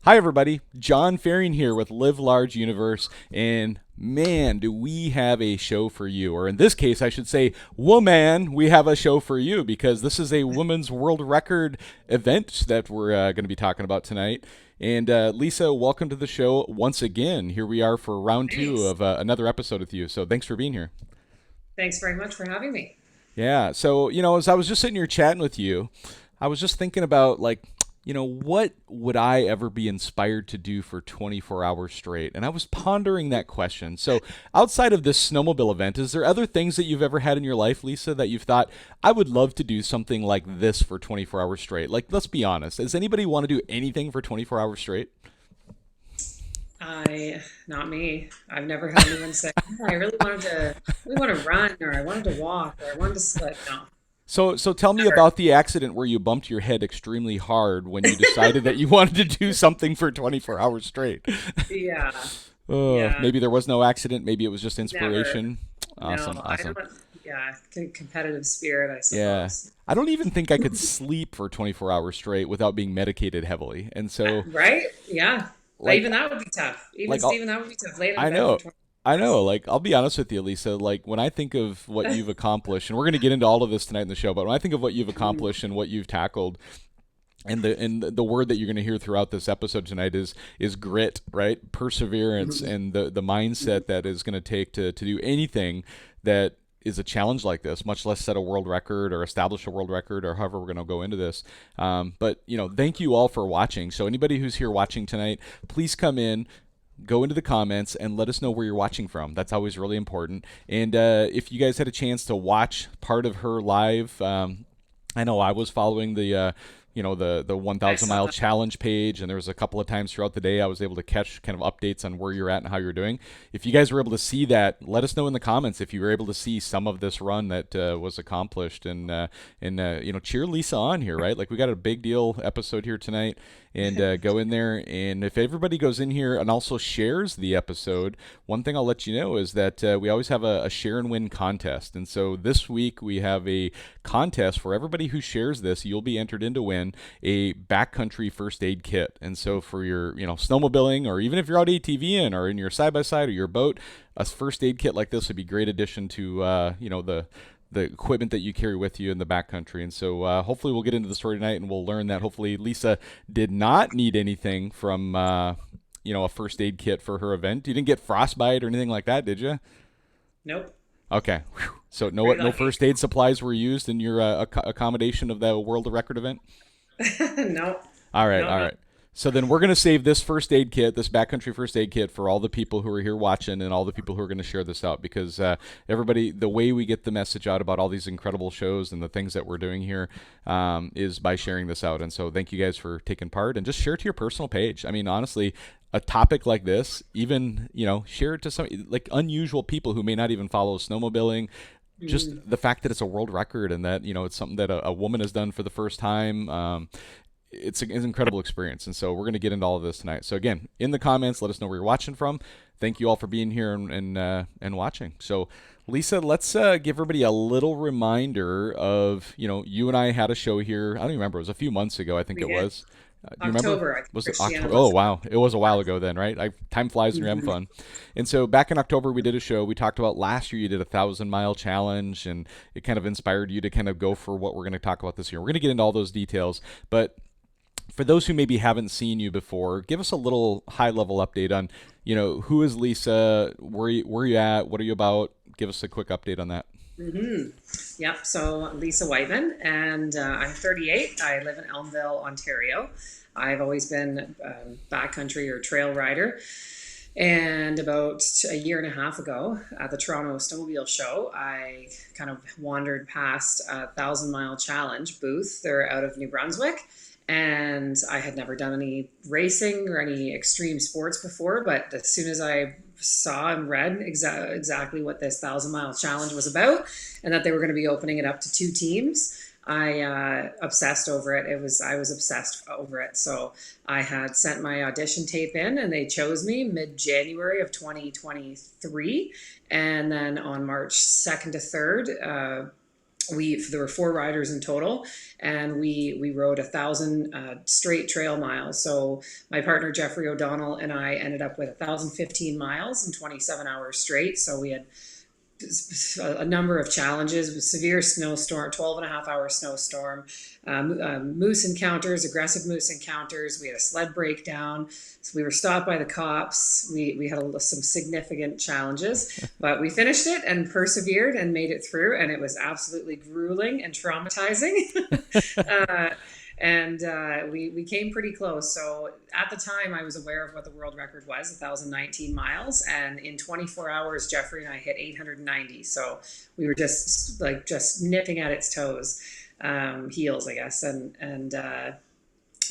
Hi, everybody. John Faring here with Live Large Universe. And man, do we have a show for you. Or in this case, I should say, woman, we have a show for you because this is a women's world record event that we're going to be talking about tonight. And Lisa, welcome to the show once again. Here we are for round two Thanks. of another episode with you. So thanks for being here. Thanks very much for having me. Yeah. So, as I was just sitting here chatting with you, I was just thinking about what would I ever be inspired to do for 24 hours straight? And I was pondering that question. So, outside of this snowmobile event, is there other things that you've ever had in your life, Lisa, that you've thought, I would love to do something like this for 24 hours straight? Like, let's be honest. Does anybody want to do anything for 24 hours straight? Not me. I've never had anyone say, "Oh, I really want to run, or I wanted to walk, or I wanted to slip." No, So tell me never. about the accident where you bumped your head extremely hard when you decided that you wanted to do something for 24 hours straight. Yeah, yeah, Maybe there was no accident. Maybe it was just never. inspiration. Awesome, No, I awesome. don't. Yeah, competitive spirit, I Yeah. suppose. I don't even think I could sleep for 24 hours straight without being medicated heavily. And so, Right? Yeah. like, Even that would be tough. Even like I'll, Steven, that would be tough. Laid in I bed for know, 20 I hours. know. Like, I'll be honest with you, Lisa. Like, when I think of what you've accomplished, and we're going to get into all of this tonight in the show, but when I think of what you've Mm, accomplished and what you've tackled, and the word that you're going to hear throughout this episode tonight is grit, right? Perseverance, mhm, and the mhm. mindset that is going to take to do anything that is a challenge like this, much less set a world record or establish a world record or however we're going to go into this. But thank you all for watching. So anybody who's here watching tonight, please come in, go into the comments and let us know where you're watching from. That's always really important. And if you guys had a chance to watch part of her live, I know I was following the I 1,000 saw mile that. challenge page, and there was a couple of times throughout the day I was able to catch kind of updates on where you're at and how you're doing. If you guys were able to see that, let us know in the comments if you were able to see some of this run that was accomplished, and cheer Lisa on here, right? Like we got a big deal episode here tonight, and go in there, and if everybody goes in here and also shares the episode, one thing I'll let you know is that we always have a share and win contest, and so this week we have a contest for everybody who shares this. You'll be entered in to win a backcountry first aid kit. And so for your, snowmobiling, or even if you're out ATVing or in your side by side or your boat, a first aid kit like this would be a great addition to, the equipment that you carry with you in the backcountry. And so hopefully we'll get into the story tonight and we'll learn that hopefully Lisa did not need anything from, a first aid kit for her event. You didn't get frostbite or anything like that, did you? Nope. Okay. Whew. So Very no lucky. first aid supplies were used in your accommodation of the world record event. No, All right, no, all no. right. So then we're going to save this first aid kit, this backcountry first aid kit, for all the people who are here watching and all the people who are going to share this out because everybody, the way we get the message out about all these incredible shows and the things that we're doing here is by sharing this out. And so thank you guys for taking part and just share it to your personal page. I mean, honestly, a topic like this, even, share it to some like unusual people who may not even follow snowmobiling. Just Mm. the fact that it's a world record and that it's something that a woman has done for the first time. It's an incredible experience. And so we're going to get into all of this tonight. So again, in the comments, let us know where you're watching from. Thank you all for being here and watching. So Lisa, let's give everybody a little reminder of you and I had a show here. I don't even remember. It was a few months ago. I think We it did. was. Do you remember? October, I think Was it Christiana October? Oh was. wow, it was a while ago then, right? Time flies when you're having Mhm. fun. And so back in October, we did a show. We talked about last year you did 1,000 mile challenge, and it kind of inspired you to kind of go for what we're going to talk about this year. We're going to get into all those details, but for those who maybe haven't seen you before, give us a little high level update on, who is Lisa? Where you at? What are you about? Give us a quick update on that. Hmm. Yep. So Lisa Whiteman, and I'm 38. I live in Elmville, Ontario. I've always been backcountry or trail rider. And about a year and a half ago at the Toronto Snowmobile Show, I kind of wandered past a 1,000 mile challenge booth. They're out of New Brunswick. And I had never done any racing or any extreme sports before. But as soon as I saw and read exactly what this 1,000 mile challenge was about and that they were going to be opening it up to two teams, I obsessed over it. I was obsessed over it. So I had sent my audition tape in, and they chose me mid January of 2023. And then on March 2nd to 3rd, There were 4 riders in total, and we rode 1,000 straight trail miles. So my partner Jeffrey O'Donnell and I ended up with 1,015 miles in 27 hours straight. So we had a number of challenges with severe snowstorm, 12.5 hour snowstorm, moose encounters, aggressive moose encounters. We had a sled breakdown. So we were stopped by the cops. We had some significant challenges, but we finished it and persevered and made it through. And it was absolutely grueling and traumatizing. uh, and we came pretty close. So at the time, I was aware of what the world record was, 1,019 miles, and in 24 hours, Jeffrey and I hit 890. So we were just nipping at its toes, heels, I guess, and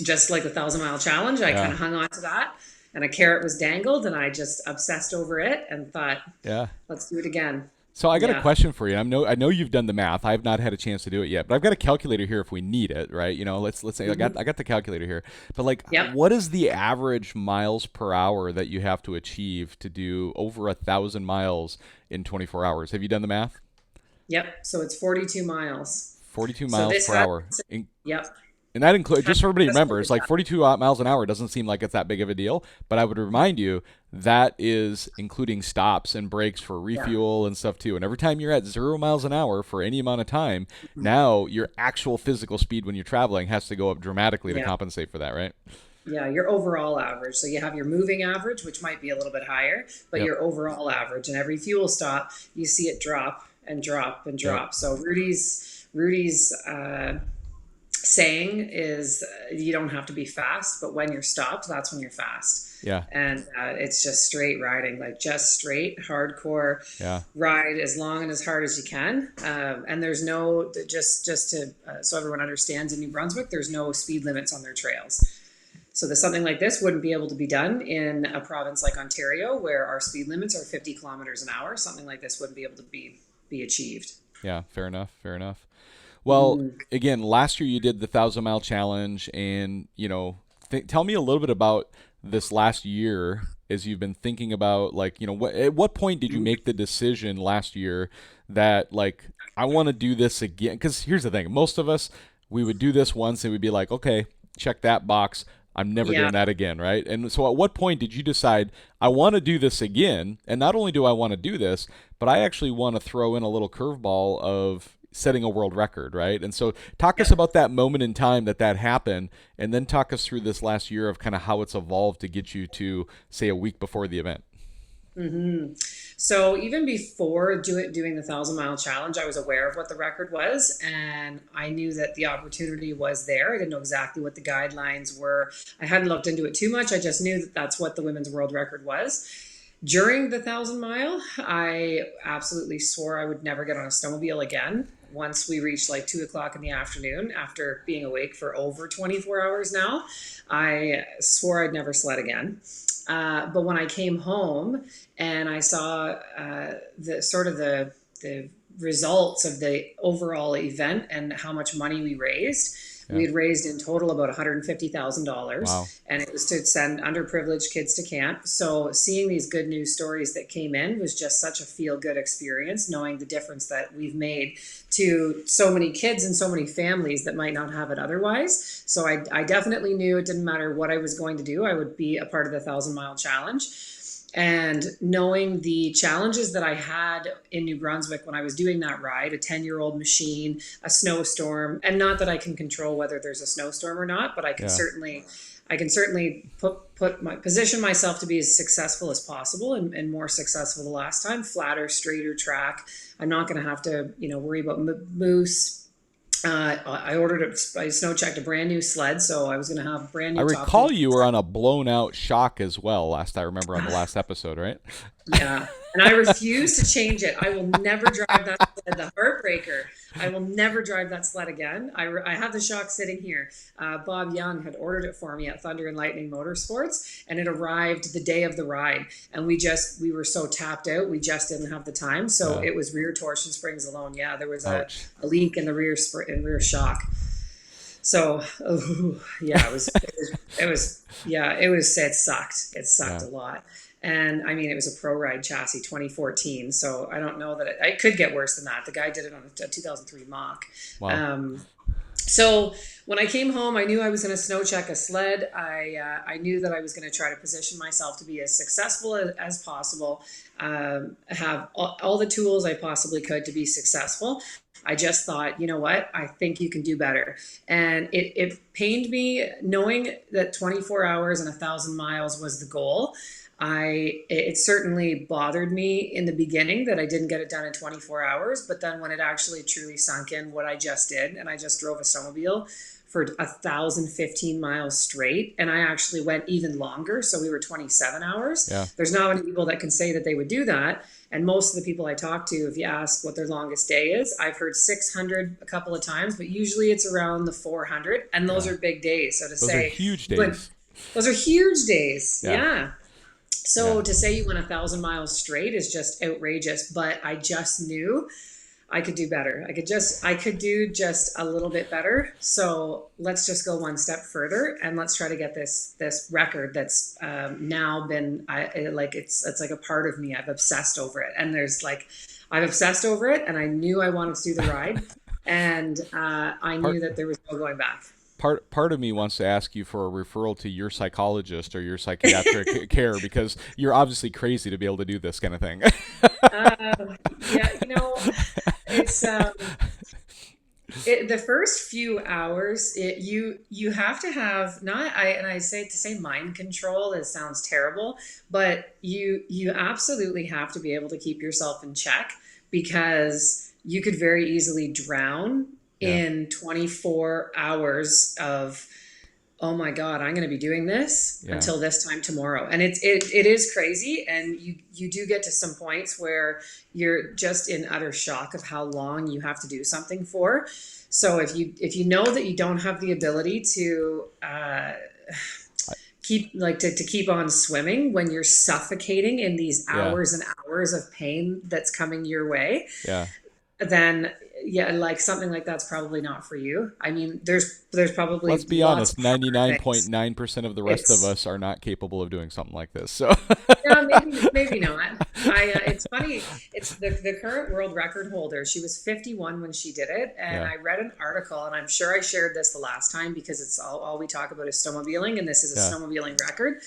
just like the 1,000 mile challenge, I kind Yeah. of hung on to that, and a carrot was dangled, and I just obsessed over it and thought, Yeah. let's do it again. So I got a Yeah. question for you. I know you've done the math. I have not had a chance to do it yet, but I've got a calculator here if we need it, right? Let's say Mm-hmm. I got the calculator here. But like, Yep. what is the average miles per hour that you have to achieve to do over 1,000 miles in 24 hours? Have you done the math? Yep. So it's 42 miles. 42 So miles this per has, hour. yep. And that includes, just so everybody Just remembers, like 42 miles an hour doesn't seem like it's that big of a deal. But I would remind you that is including stops and breaks for Yeah. refuel and stuff too. And every time you're at 0 miles an hour for any amount of time, now your actual physical speed when you're traveling has to go up dramatically to Yeah. compensate for that, right? Yeah. Your overall average. So you have your moving average, which might be a little bit higher, but Yep. your overall average, and every fuel stop, you see it drop and drop and Yep. drop. So Rudy's saying is you don't have to be fast, but when you're stopped, that's when you're fast. Yeah. And it's just straight riding, like just straight hardcore Yeah. ride as long and as hard as you can. And there's no, just to so everyone understands, in New Brunswick there's no speed limits on their trails. So there's something like this wouldn't be able to be done in a province like Ontario, where our speed limits are 50 kilometers an hour. Something like this wouldn't be able to be achieved. Yeah. Fair enough. Fair enough. Well, again, last year you did the 1,000 mile challenge, and tell me a little bit about this last year as you've been thinking about, like, at what point did you make the decision last year that, like, I want to do this again? Because here's the thing: most of us, we would do this once and we'd be like, okay, check that box. I'm never Yeah. doing that again, right? And so, at what point did you decide I want to do this again? And not only do I want to do this, but I actually want to throw in a little curveball of setting a world record, right? And so talk us about that moment in time that happened, and then talk us through this last year of kind of how it's evolved to get you to, say, a week before the event. So even before doing the 1,000 mile challenge, I was aware of what the record was, and I knew that the opportunity was there. I didn't know exactly what the guidelines were. I hadn't looked into it too much. I just knew that that's what the women's world record was. During the 1,000 mile, I absolutely swore I would never get on a snowmobile again. Once we reached like 2 o'clock in the afternoon, after being awake for over 24 hours now, I swore I'd never sled again. But when I came home and I saw the results of the overall event and how much money we raised, Yeah. we had raised in total about $150,000, Wow. and it was to send underprivileged kids to camp. So seeing these good news stories that came in was just such a feel good experience, knowing the difference that we've made to so many kids and so many families that might not have it otherwise. So I definitely knew it didn't matter what I was going to do, I would be a part of the 1,000 mile challenge. And knowing the challenges that I had in New Brunswick when I was doing that ride, a 10-year-old machine, a snowstorm, and not that I can control whether there's a snowstorm or not, but Yeah. I can certainly position myself to be as successful as possible, and more successful the last time. Flatter, straighter track. I'm not going to have to worry about moose. I snow checked a brand new sled, so I was going to have brand I new top recall wheels. you were on a blown out shock as well last I remember on the last episode, right? Yeah, and I refuse to change it. I will never drive that sled, the heartbreaker. I will never drive that sled again. I have the shock sitting here. Bob Young had ordered it for me at Thunder and Lightning Motorsports, and it arrived the day of the ride. And we were so tapped out, we just didn't have the time. So Yeah. it was rear torsion springs alone. Yeah, there was Ouch. a leak in the rear shock. So, yeah, it sucked. It sucked Yeah. a lot. And I mean, it was a Pro Ride chassis, 2014. So I don't know that it could get worse than that. The guy did it on a 2003 Mach. Wow. So when I came home, I knew I was going to snow check a sled. I knew that I was going to try to position myself to be as successful as possible, have all the tools I possibly could to be successful. I just thought, you know what? I think you can do better. And it pained me knowing that 24 hours and 1,000 miles was the goal. It certainly bothered me in the beginning that I didn't get it done in 24 hours, but then when it actually truly sunk in what I just did, and I just drove a snowmobile for 1,015 miles straight, and I actually went even longer, so we were 27 hours. Yeah. There's not many people that can say that they would do that, and most of the people I talk to, if you ask what their longest day is, I've heard 600 a couple of times, but usually it's around the 400, and those are big days. So to Those say are huge days. those are huge days. Yeah. So Yeah. to say you went 1,000 miles straight is just outrageous, but I just knew I could do better. I could do just a little bit better. So let's just go one step further and let's try to get this record that's now been it's like a part of me. I've obsessed over it, and I've obsessed over it, and I knew I wanted to do the ride, and I knew that there was no going back. Part of me wants to ask you for a referral to your psychologist or your psychiatric care, because you're obviously crazy to be able to do this kind of thing. Yeah, it's the first few hours, you have to have not I and I say to say mind control, it sounds terrible, but you absolutely have to be able to keep yourself in check, because you could very easily drown in 24 hours of, oh my God, I'm going to be doing this until this time tomorrow. And it is crazy. And you do get to some points where you're just in utter shock of how long you have to do something for. So if you know that you don't have the ability to keep on swimming when you're suffocating in these hours and hours of pain that's coming your way, then like something like that's probably not for you. I mean, there's probably, let's be honest, 99.9% of the rest of us are not capable of doing something like this. So yeah, maybe not. It's funny. It's the current world record holder. She was 51 when she did it, and I read an article, and I'm sure I shared this the last time because it's all we talk about is snowmobiling, and this is a snowmobiling record.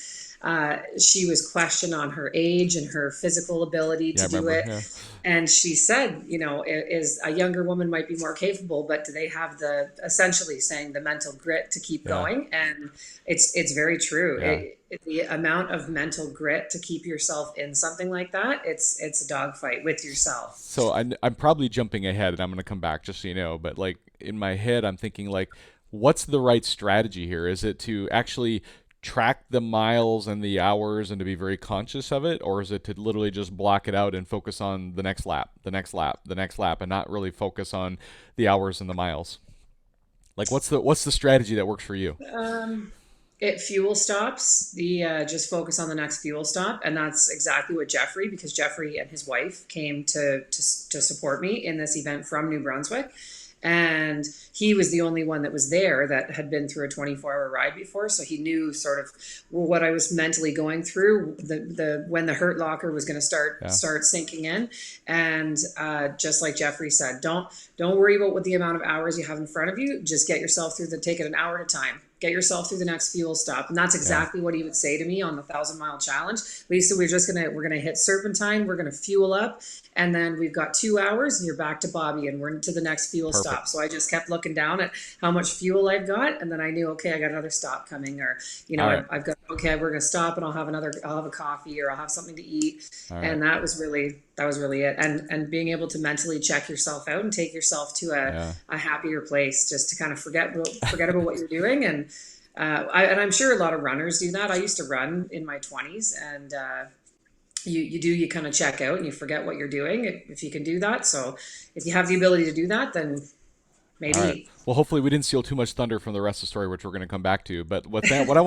She was questioned on her age and her physical ability to do it. Yeah. And she said, is a younger woman might be more capable, but do they have essentially saying the mental grit to keep going? And it's very true. Yeah. The amount of mental grit to keep yourself in something like that, it's a dogfight with yourself. So I'm probably jumping ahead, and I'm going to come back just so you know, but like in my head, I'm thinking like, what's the right strategy here? Is it to actually track the miles and the hours and to be very conscious of it, or is it to literally just block it out and focus on the next lap, and not really focus on the hours and the miles? Like, what's the strategy that works for you? It fuel stops. Just focus on the next fuel stop, and that's exactly what because Jeffrey and his wife came to support me in this event from New Brunswick. And he was the only one that was there that had been through a 24-hour ride before, so he knew sort of what I was mentally going through. When the hurt locker was going to start sinking in, and just like Jeffrey said, don't worry about what the amount of hours you have in front of you. Just get yourself through take it an hour at a time. Get yourself through the next fuel stop. And that's exactly what he would say to me on the 1,000-mile challenge. Lisa, we're gonna hit Serpentine, we're gonna fuel up, and then we've got 2 hours and you're back to Bobby and we're into the next fuel stop. So I just kept looking down at how much fuel I've got, and then I knew, okay, I got another stop coming, or I've got, okay, we're gonna stop and I'll have a coffee, or I'll have something to eat. And that was really it. And being able to mentally check yourself out and take yourself to a happier place, just to kind of forget about what you're doing. And I'm sure a lot of runners do that. I used to run in my 20s, and you kind of check out and you forget what you're doing if you can do that. So if you have the ability to do that, then maybe. Right. Well, hopefully we didn't steal too much thunder from the rest of the story, which we're going to come back to. But with that, what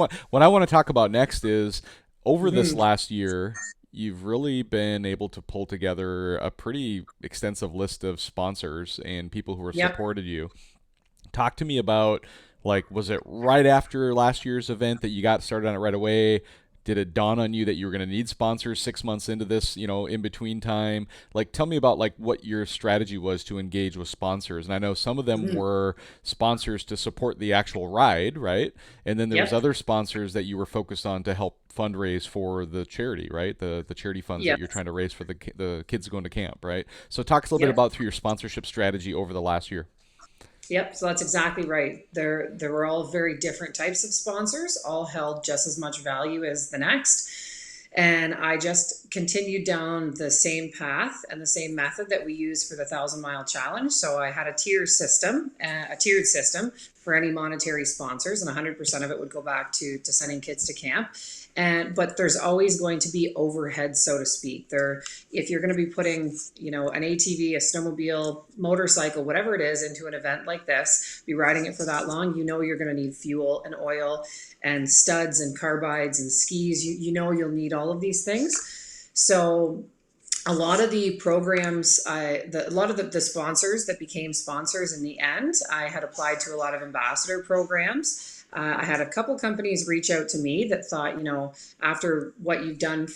I want to talk about next is, over this last year, you've really been able to pull together a pretty extensive list of sponsors and people who have supported you. Talk to me about, like, was it right after last year's event that you got started on it right away? Did it dawn on you that you were going to need sponsors 6 months into this, in between time? Like, tell me about like what your strategy was to engage with sponsors. And I know some of them Mhm. were sponsors to support the actual ride, right? And then there was Yep. other sponsors that you were focused on to help fundraise for the charity, right? The charity funds that Yep. you're trying to raise for the kids going to camp, right? So talk us a little bit Yep. about through your sponsorship strategy over the last year. Yep, so that's exactly right. There were all very different types of sponsors, all held just as much value as the next. And I just continued down the same path and the same method that we use for the 1,000 Mile Challenge. So I had a tiered system for any monetary sponsors, and 100% of it would go back to sending kids to camp. But there's always going to be overhead, so to speak. If you're going to be putting, an ATV, a snowmobile, motorcycle, whatever it is, into an event like this, be riding it for that long, you're going to need fuel and oil and studs and carbides and skis. You'll need all of these things. So a lot of the programs, a lot of the sponsors that became sponsors in the end, I had applied to a lot of ambassador programs. I had a couple companies reach out to me that thought, after what you've done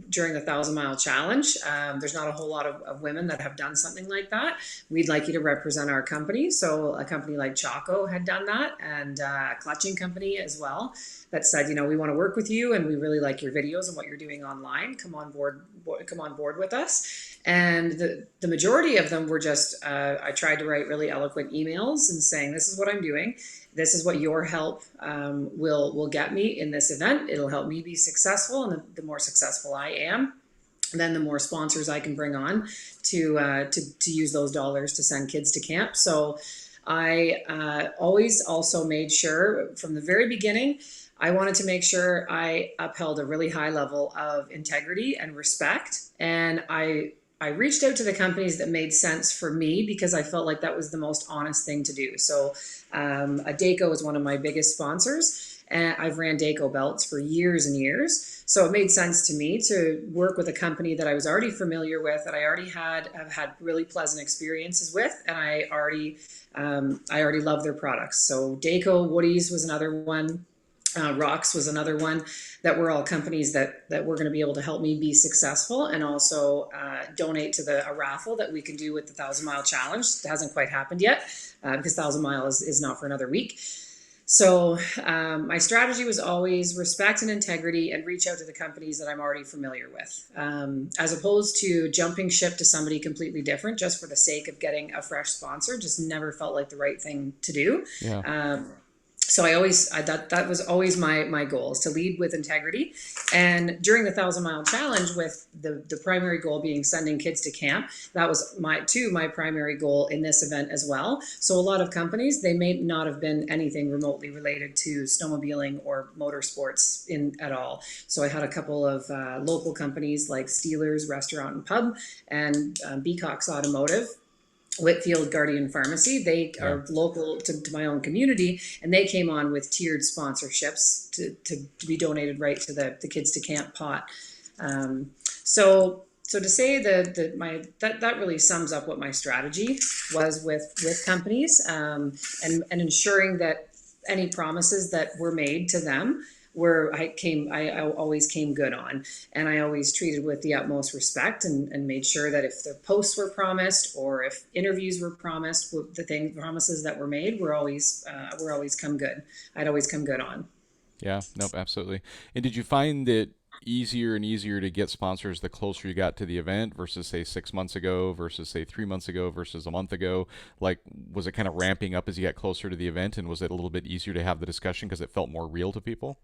during the 1,000 Mile Challenge, there's not a whole lot of women that have done something like that. We'd like you to represent our company. So a company like Chaco had done that, and a clutching company as well that said, we want to work with you, and we really like your videos and what you're doing online. Come on board with us. And the majority of them were just, I tried to write really eloquent emails and saying, this is what I'm doing. This is what your help will get me in this event. It'll help me be successful. And the more successful I am, then the more sponsors I can bring on to use those dollars to send kids to camp. So I always also made sure from the very beginning, I wanted to make sure I upheld a really high level of integrity and respect. And I reached out to the companies that made sense for me because I felt like that was the most honest thing to do. So, Adeko is one of my biggest sponsors, and I've ran Dayco belts for years and years. So it made sense to me to work with a company that I was already familiar with, that I already have had really pleasant experiences with, and I already love their products. So Dayco Woodies was another one. Rocks was another one, that were all companies that were going to be able to help me be successful, and also donate to a raffle that we can do with the 1,000 Mile Challenge. It hasn't quite happened yet because 1,000 Mile is not for another week. So my strategy was always respect and integrity, and reach out to the companies that I'm already familiar with, as opposed to jumping ship to somebody completely different just for the sake of getting a fresh sponsor. Just never felt like the right thing to do. Yeah. So that was always my goal, is to lead with integrity. And during the 1,000 Mile Challenge, with the primary goal being sending kids to camp, that was my primary goal in this event as well. So a lot of companies, they may not have been anything remotely related to snowmobiling or motorsports at all. So I had a couple of local companies like Steelers Restaurant and Pub, and Becox Automotive, Whitfield Guardian Pharmacy. They Yeah. are local to my own community, and they came on with tiered sponsorships to be donated right to the Kids to Camp pot. Um, so to say that really sums up what my strategy was with companies, and ensuring that any promises that were made to them I always came good on, and I always treated with the utmost respect, and made sure that if the posts were promised or if interviews were promised, promises that were made were always come good. I'd always come good on. Yeah, nope, absolutely. And did you find it easier and easier to get sponsors the closer you got to the event versus say 6 months ago versus say 3 months ago versus a month ago? Like, was it kind of ramping up as you got closer to the event, and was it a little bit easier to have the discussion because it felt more real to people?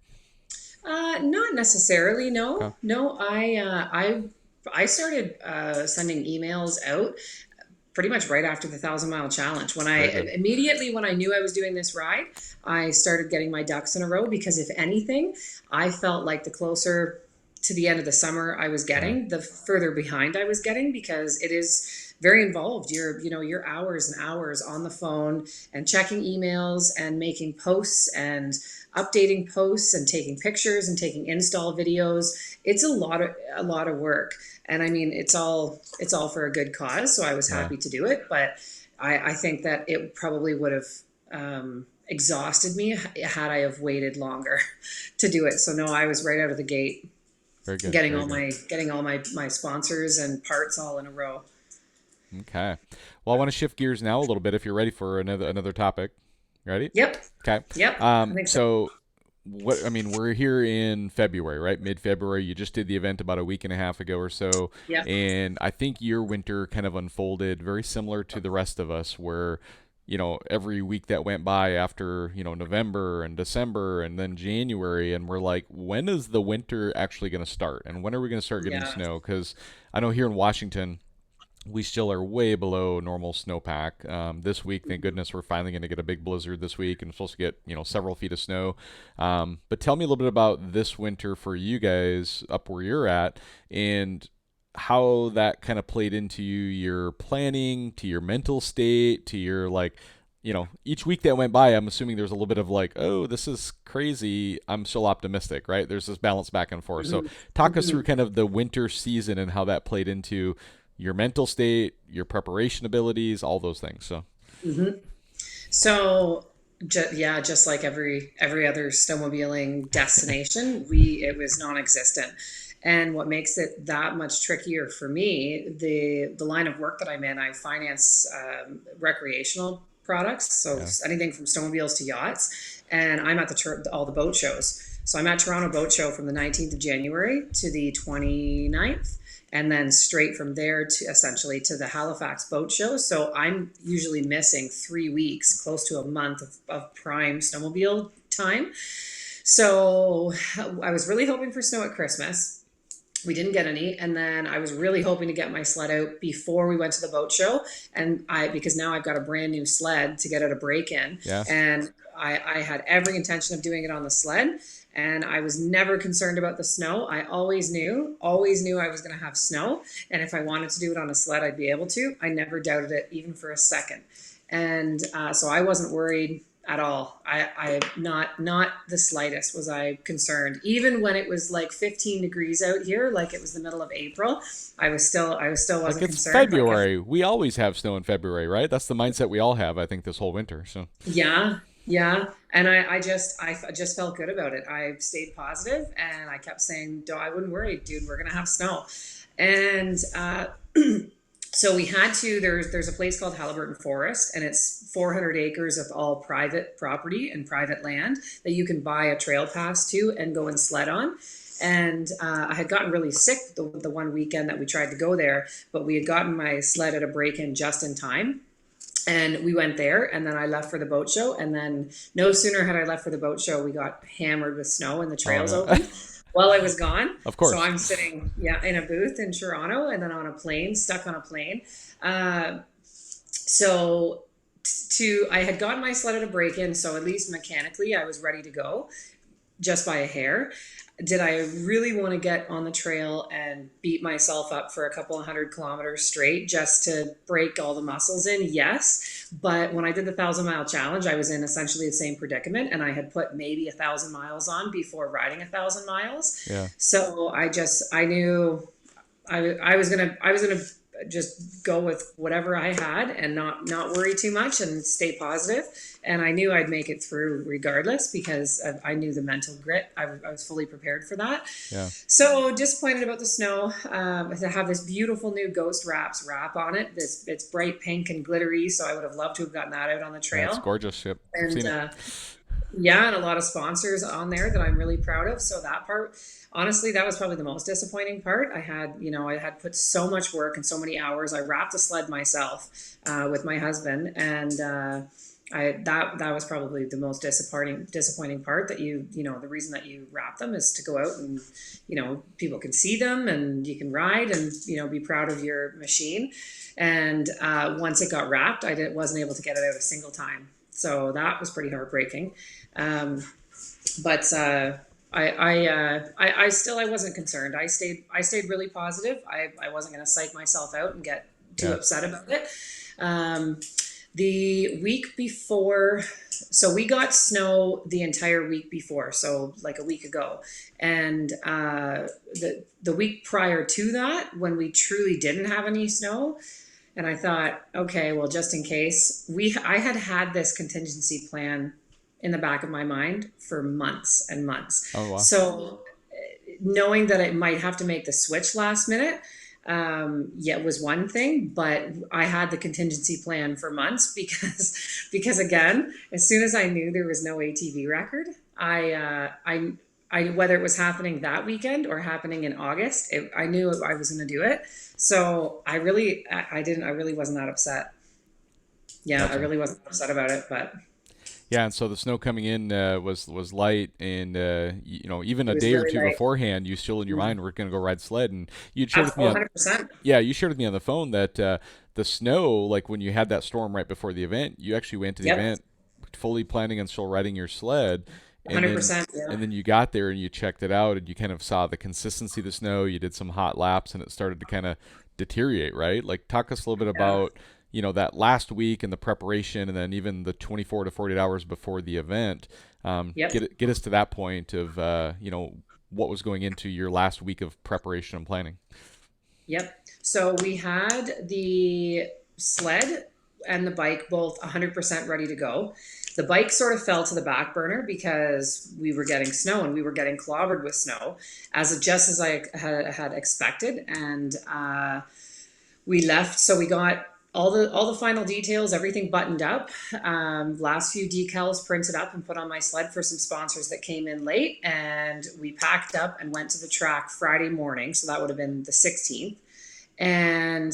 Not necessarily. No, Okay, no. I started sending emails out pretty much right after the 1,000 Mile Challenge. very good. When I knew I was doing this ride, I started getting my ducks in a row, because if anything, I felt like the closer to the end of the summer I was Yeah, getting, the further behind I was getting, because it is very involved. You're hours and hours on the phone and checking emails and making posts and updating posts and taking pictures and taking install videos. It's a lot of work. And I mean, it's all for a good cause. So I was yeah, happy to do it, but I think that it probably would have, exhausted me had I have waited longer to do it. So no, I was right out of the gate Very good. getting Very all good. my sponsors and parts all in a row. Okay. Well, I want to shift gears now a little bit if you're ready for another topic. Ready? Yep. Okay. Yep. I think so. So what I mean, we're here in February, right? Mid-February. You just did the event about a week and a half ago or so, Yep. and I think your winter kind of unfolded very similar to the rest of us, where every week that went by after November and December and then January, and we're like, when is the winter actually going to start, and when are we going to start getting Yeah. snow? Because I know here in Washington we still are way below normal snowpack. This week, thank goodness, we're finally going to get a big blizzard this week, and we're supposed to get several feet of snow. But tell me a little bit about this winter for you guys up where you're at, and how that kind of played into your planning, to your mental state, to your each week that went by. I'm assuming there's a little bit of like, oh, this is crazy. I'm still optimistic, right? There's this balance back and forth. So Hmm. talk us through Hmm. kind of the winter season and how that played into your mental state, your preparation abilities, all those things. So, Hmm. So, yeah, just like every other snowmobiling destination, we it was non-existent. And what makes it that much trickier for me, the line of work that I'm in, I finance recreational products, so yeah. anything from snowmobiles to yachts. And I'm at all the boat shows. So I'm at Toronto Boat Show from the 19th of January to the 29th, and then straight from there to essentially to the Halifax Boat Show. So I'm usually missing 3 weeks, close to a month of prime snowmobile time. So I was really hoping for snow at Christmas. We didn't get any, and then I was really hoping to get my sled out before we went to the boat show. And I because now I've got a brand new sled to get out a break in, Yeah. and I had every intention of doing it on the sled, and I was never concerned about the snow. I always knew I was going to have snow, and if I wanted to do it on a sled, I'd be able to. I never doubted it even for a second, and so I wasn't worried at all. I not the slightest was I concerned. Even when it was like 15 degrees out here, like it was the middle of April, I still Like wasn't it's concerned. Like if February. We always have snow in February, right? That's the mindset we all have, I think, this whole winter. So, Yeah, yeah. And I just felt good about it. I stayed positive and I kept saying, "No, I wouldn't worry, dude. We're gonna have snow." And so we had to. There's a place called Halliburton Forest, and it's 400 acres of all private property and private land that you can buy a trail pass to and go and sled on. And I had gotten really sick the one weekend that we tried to go there, but we had gotten my sled at a break in just in time, and we went there, and then I left for the boat show, and then no sooner had I left for the boat show, we got hammered with snow and the oh trails no, open while I was gone. of So course. I'm sitting, yeah, in a booth in Toronto, and then on a plane, stuck on a plane. uh, so I had gotten my sled at a break-in, so at least mechanically I was ready to go just by a hair. Did I really want to get on the trail and beat myself up for a couple of 100 kilometers straight just to break all the muscles in? Yes. But when I did the 1,000 mile challenge, I was in essentially the same predicament, and I had put maybe 1,000 miles on before riding 1,000 miles. Yeah. So I knew I was gonna just go with whatever I had and not worry too much and stay positive. And I knew I'd make it through regardless because I knew the mental grit. I was fully prepared for that. Yeah. So disappointed about the snow. To have this beautiful new Ghost wrap on it. It's bright pink and glittery. So I would have loved to have gotten that out on the Yeah, it's trail. gorgeous. Yep. I've And seen it. yeah, and a lot of sponsors on there that I'm really proud of. So that part, honestly, that was probably the most disappointing part. I had put so much work and so many hours. I wrapped the sled myself with my husband, and that was probably the most disappointing part. That the reason that you wrap them is to go out and people can see them and you can ride and be proud of your machine. And once it got wrapped, wasn't able to get it out a single time. So that was pretty heartbreaking. Um, but I wasn't concerned. I stayed really positive. I wasn't going to psych myself out and get too Yeah. upset about it. Um, the week before, so we got snow the entire week before, so like a week ago, and the week prior to that, when we truly didn't have any snow, and I thought, okay, well, just in case, I had this contingency plan in the back of my mind for months and months. Oh wow. So knowing that I might have to make the switch last minute, yeah, was one thing, but I had the contingency plan for months because again, as soon as I knew there was no ATV record, I whether it was happening that weekend or happening in August, I knew I was going to do it. So I really wasn't that upset. Yeah, I Gotcha. really wasn't upset about it, but Yeah, and so the snow coming in was light, and even it a was day or really two light. beforehand, you still in your mind were going to go ride sled, and you'd shared with me Oh, on 100%. yeah, you shared with me on the phone that the snow, like when you had that storm right before the event, you actually went to the Yep. event fully planning on still riding your sled, and then 100%. Yeah. you got there and you checked it out and you kind of saw the consistency of the snow. You did some hot laps and it started to kind of deteriorate, right? Like talk us a little bit Yeah. about that last week and the preparation, and then even the 24 to 48 hours before the event. Yep. Get us to that point of what was going into your last week of preparation and planning. Yep. So we had the sled and the bike both 100% ready to go. The bike sort of fell to the back burner because we were getting snow and we were getting clobbered with snow, just as I had expected. And we left, so we got all the final details, everything buttoned up. Last few decals printed up and put on my sled for some sponsors that came in late, and we packed up and went to the track Friday morning. So that would have been the 16th, and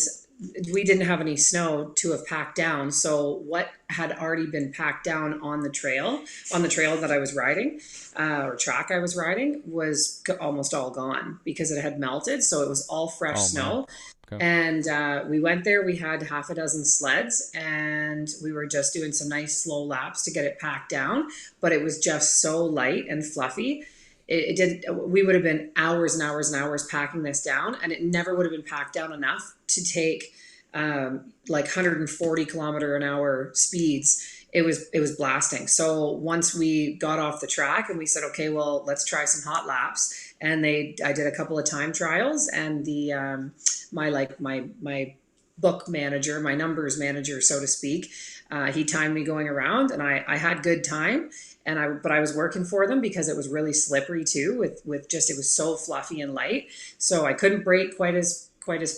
we didn't have any snow to have packed down. So what had already been packed down on the trail that I was riding, or track I was riding, was almost all gone because it had melted. So it was all fresh Oh man. snow. Okay. And we went there. We had half a dozen sleds, and we were just doing some nice slow laps to get it packed down. But it was just so light and fluffy. It did. We would have been hours and hours and hours packing this down, and it never would have been packed down enough to take like 140 kilometer an hour speeds. It was blasting. So once we got off the track and we said, okay, well, let's try some hot laps. And I did a couple of time trials, and the my book manager, my numbers manager, so to speak, he timed me going around, and I had good time. But I was working for them because it was really slippery too, with just, it was so fluffy and light, so I couldn't brake quite as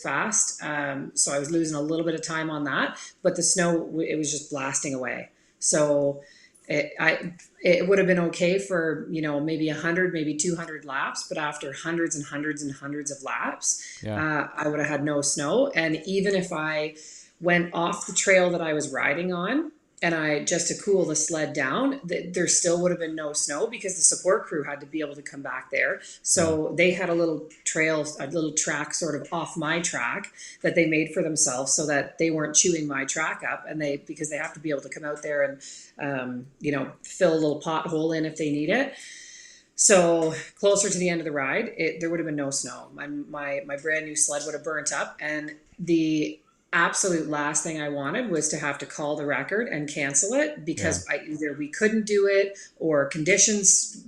fast. So I was losing a little bit of time on that, but the snow, it was just blasting away. So it would have been okay for maybe 100, maybe 200 laps, but after hundreds and hundreds and hundreds of laps, Yeah. I would have had no snow. And even if I went off the trail that I was riding on, and I just to cool the sled down, there still would have been no snow because the support crew had to be able to come back there. Yeah. So they had a little trail, a little track sort of off my track that they made for themselves so that they weren't chewing my track up, and because they have to be able to come out there and fill a little pothole in if they need it. So closer to the end of the ride, there would have been no snow. My brand new sled would have burnt up, and the absolute last thing I wanted was to have to call the record and cancel it Yeah. because either we couldn't do it, or conditions,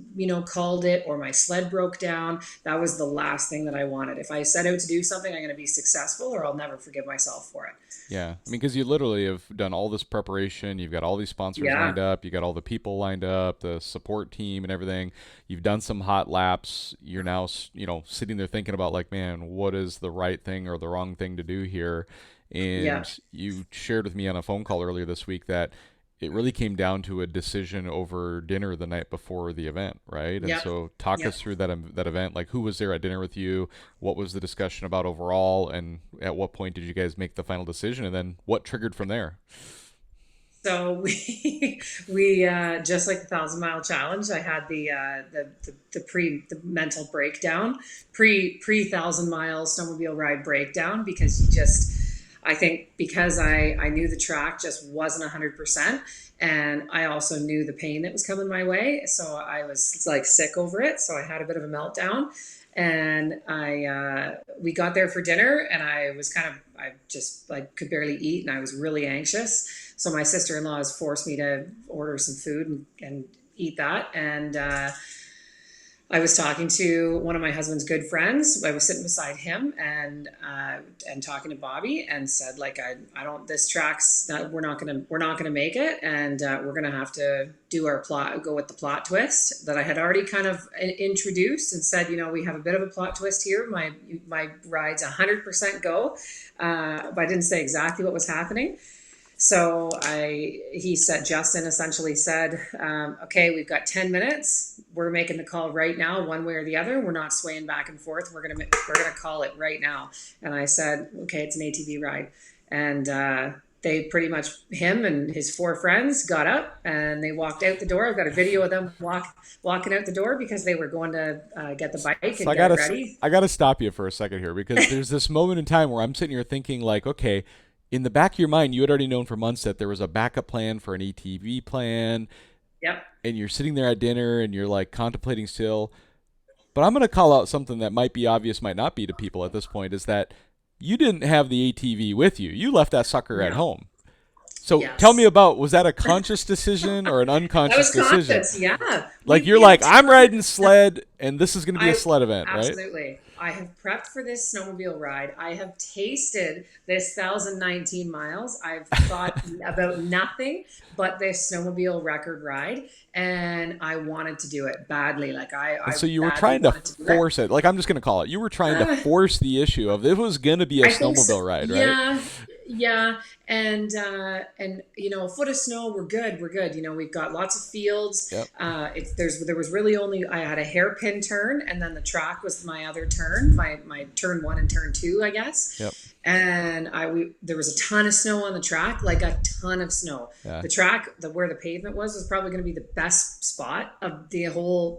called it, or my sled broke down. That was the last thing that I wanted. If I set out to do something, I'm going to be successful, or I'll never forgive myself for it. Yeah, I mean, because you literally have done all this preparation. You've got all these sponsors Yeah. lined up. You got all the people lined up, the support team, and everything. You've done some hot laps. You're now, sitting there thinking about like, man, what is the right thing or the wrong thing to do here? Yeah. And you shared with me on a phone call earlier this week that it really came down to a decision over dinner the night before the event, right? And Yep. so talk Yep. us through that event. Like, who was there at dinner with you? What was the discussion about overall? And at what point did you guys make the final decision? And then what triggered from there? So we just like the 1,000 mile challenge. I had the mental breakdown, pre 1,000 mile snowmobile ride breakdown, because I think because I knew the track just wasn't 100%, and I also knew the pain that was coming my way, so I was like sick over it. So I had a bit of a meltdown, and we got there for dinner, and I just like could barely eat, and I was really anxious. So my sister-in-law has forced me to order some food and eat that, and I was talking to one of my husband's good friends. I was sitting beside him and talking to Bobby, and said, like, I don't, this track's not, we're not gonna make it, and we're gonna have to do our plot, go with the plot twist that I had already kind of introduced, and said, we have a bit of a plot twist here. My ride's 100% go, but I didn't say exactly what was happening. So he said, Justin essentially said, okay, we've got 10 minutes. We're making the call right now, one way or the other. We're not swaying back and forth. We're gonna call it right now. And I said, okay, it's an ATV ride. And they pretty much, him and his 4 friends got up and they walked out the door. I've got a video of them walking out the door because they were going to get the bike and get ready. I gotta stop you for a second here, because there's this moment in time where I'm sitting here thinking, like, okay, in the back of your mind, you had already known for months that there was a backup plan for an ATV plan. Yep. And you're sitting there at dinner and you're like contemplating still. But I'm going to call out something that might be obvious, might not be to people at this point, is that you didn't have the ATV with you. You left that sucker at home. So yes. Tell me about, was that a conscious decision or an unconscious decision? Conscious, yeah. Like, you're like, I'm riding sled and this is going to be a sled event, right? Absolutely. I have prepped for this snowmobile ride. I have tasted this 1,019 miles. I've thought about nothing but this snowmobile record ride, and I wanted to do it badly. Like so you were trying to force it. Like, I'm just going to call it. You were trying to force the issue of it was going to be a snowmobile ride, right? Yeah. Yeah. And a foot of snow, we're good. We've got lots of fields. Yep. There was really only, I had a hairpin turn, and then the track was my other turn, my turn 1 and turn 2, I guess. Yep. And there was a ton of snow on the track, like a ton of snow. Yeah. The track, where the pavement was probably going to be the best spot of the whole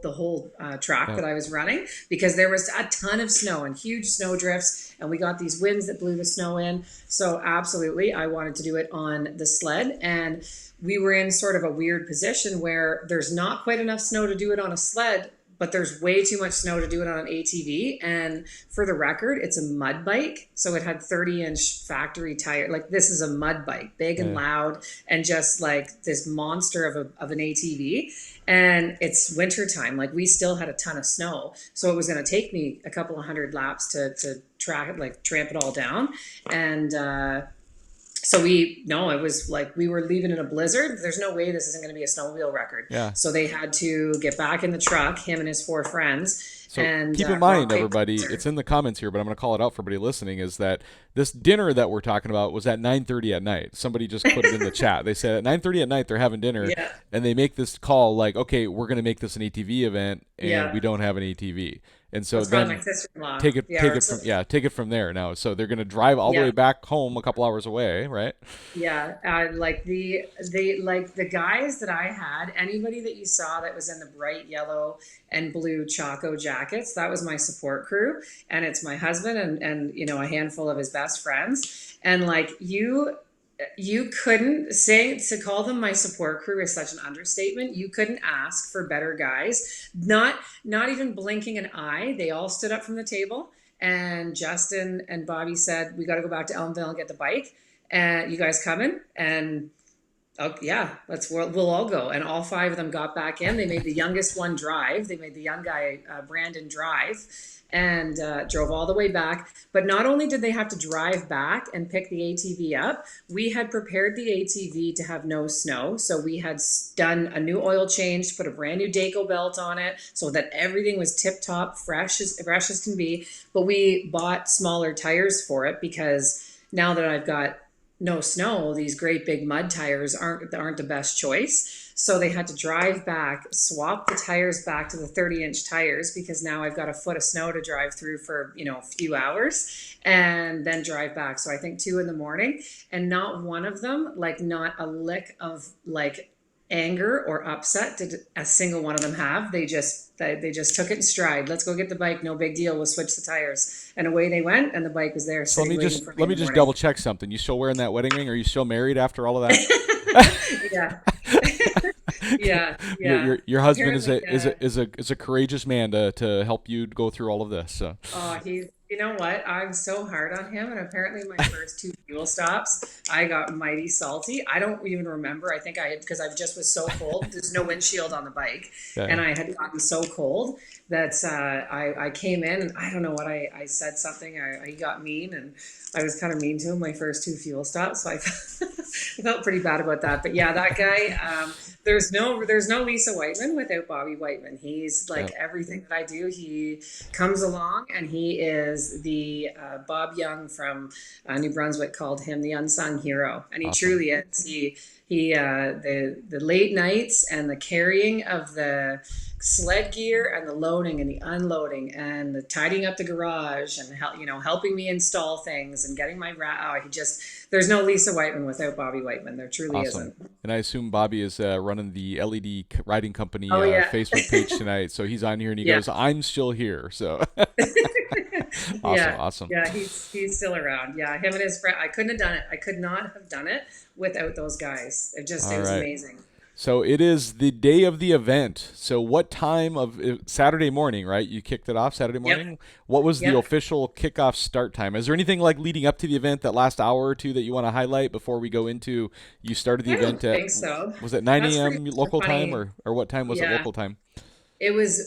track that I was running, because there was a ton of snow and huge snow drifts, and we got these winds that blew the snow in. So absolutely, I wanted to do it on the sled, and we were in sort of a weird position where there's not quite enough snow to do it on a sled, but there's way too much snow to do it on an ATV. And for the record, it's a mud bike. So it had 30-inch factory tire. Like, this is a mud bike, big and loud, and just like this monster of an ATV. And it's winter time. Like, we still had a ton of snow. So it was going to take me a couple of 100 laps to tramp it all down. And, so it was like we were leaving in a blizzard. There's no way this isn't going to be a snowmobile record. Yeah. So they had to get back in the truck, him and his 4 friends. So and keep in mind, everybody, it's in the comments here, but I'm going to call it out for everybody listening, is that this dinner that we're talking about was at 9:30 at night. Somebody just put it in the chat. They said at 9:30 at night they're having dinner, and they make this call like, okay, we're going to make this an ATV event, and we don't have an ATV. And so then take it from there now. So they're going to drive all the way back home a couple hours away, right? Yeah. The guys that I had, anybody that you saw that was in the bright yellow and blue Chaco jackets, that was my support crew. And it's my husband and a handful of his best friends. And like, you couldn't say, to call them my support crew is such an understatement. You couldn't ask for better guys. Not even blinking an eye. They all stood up from the table, and Justin and Bobby said, we got to go back to Elmville and get the bike. And you guys coming? And oh yeah, we'll all go. And all 5 of them got back in. They made the youngest one drive. They made the young guy, Brandon, drive, and drove all the way back. But not only did they have to drive back and pick the ATV up, we had prepared the ATV to have no snow. So we had done a new oil change, put a brand new Daco belt on it so that everything was tip top, fresh as can be. But we bought smaller tires for it, because now that I've got no snow, these great big mud tires aren't the best choice. So they had to drive back, swap the tires back to the 30-inch tires, because now I've got a foot of snow to drive through for, a few hours, and then drive back. So I think 2 a.m, and not one of them, like, not a lick of like anger or upset did a single one of them have. They just took it in stride. Let's go get the bike. No big deal. We'll switch the tires. And away they went, and the bike was there. So let me just double check something. You still wearing that wedding ring? Are you still married after all of that? Yeah. Yeah. Your husband is a courageous man to help you go through all of this. So. Oh, You know what? I'm so hard on him, and apparently my first two fuel stops, I got mighty salty. I don't even remember. I think I had because I just was so cold. There's no windshield on the bike, and Yeah. I had gotten so cold that I came in and I don't know what I said something. I got mean and I was kind of mean to him my first two fuel stops. So I, I felt pretty bad about that. But yeah, that guy. There's no Lisa Whiteman without Bobby Whiteman. He's Yeah. like everything that I do. He comes along and he is the Bob Young from New Brunswick called him the unsung hero, and he Awesome. truly is. The late nights and the carrying of the sled gear and the loading and the unloading and the tidying up the garage and helping me install things and getting my he just there's no Lisa Whiteman without Bobby Whiteman. There truly Awesome. isn't. And I assume Bobby is running the LED riding company Oh yeah, Facebook page tonight. So he's on here and he yeah. goes, "I'm still here." So awesome, Yeah, awesome. yeah, he's still around. Yeah, him and his friend. I couldn't have done it. I could not have done it without those guys. It All was right. amazing. So it is the day of the event. So what time of Saturday morning, right? You kicked it off Saturday Yep, morning. What was the yep. official kickoff start time? Is there anything like leading up to the event, that last hour or two, that you want to highlight before we go into, you started the I don't event at, think so. was it 9 That's pretty a.m. much a local time, funny. or what time was it Yeah, local time?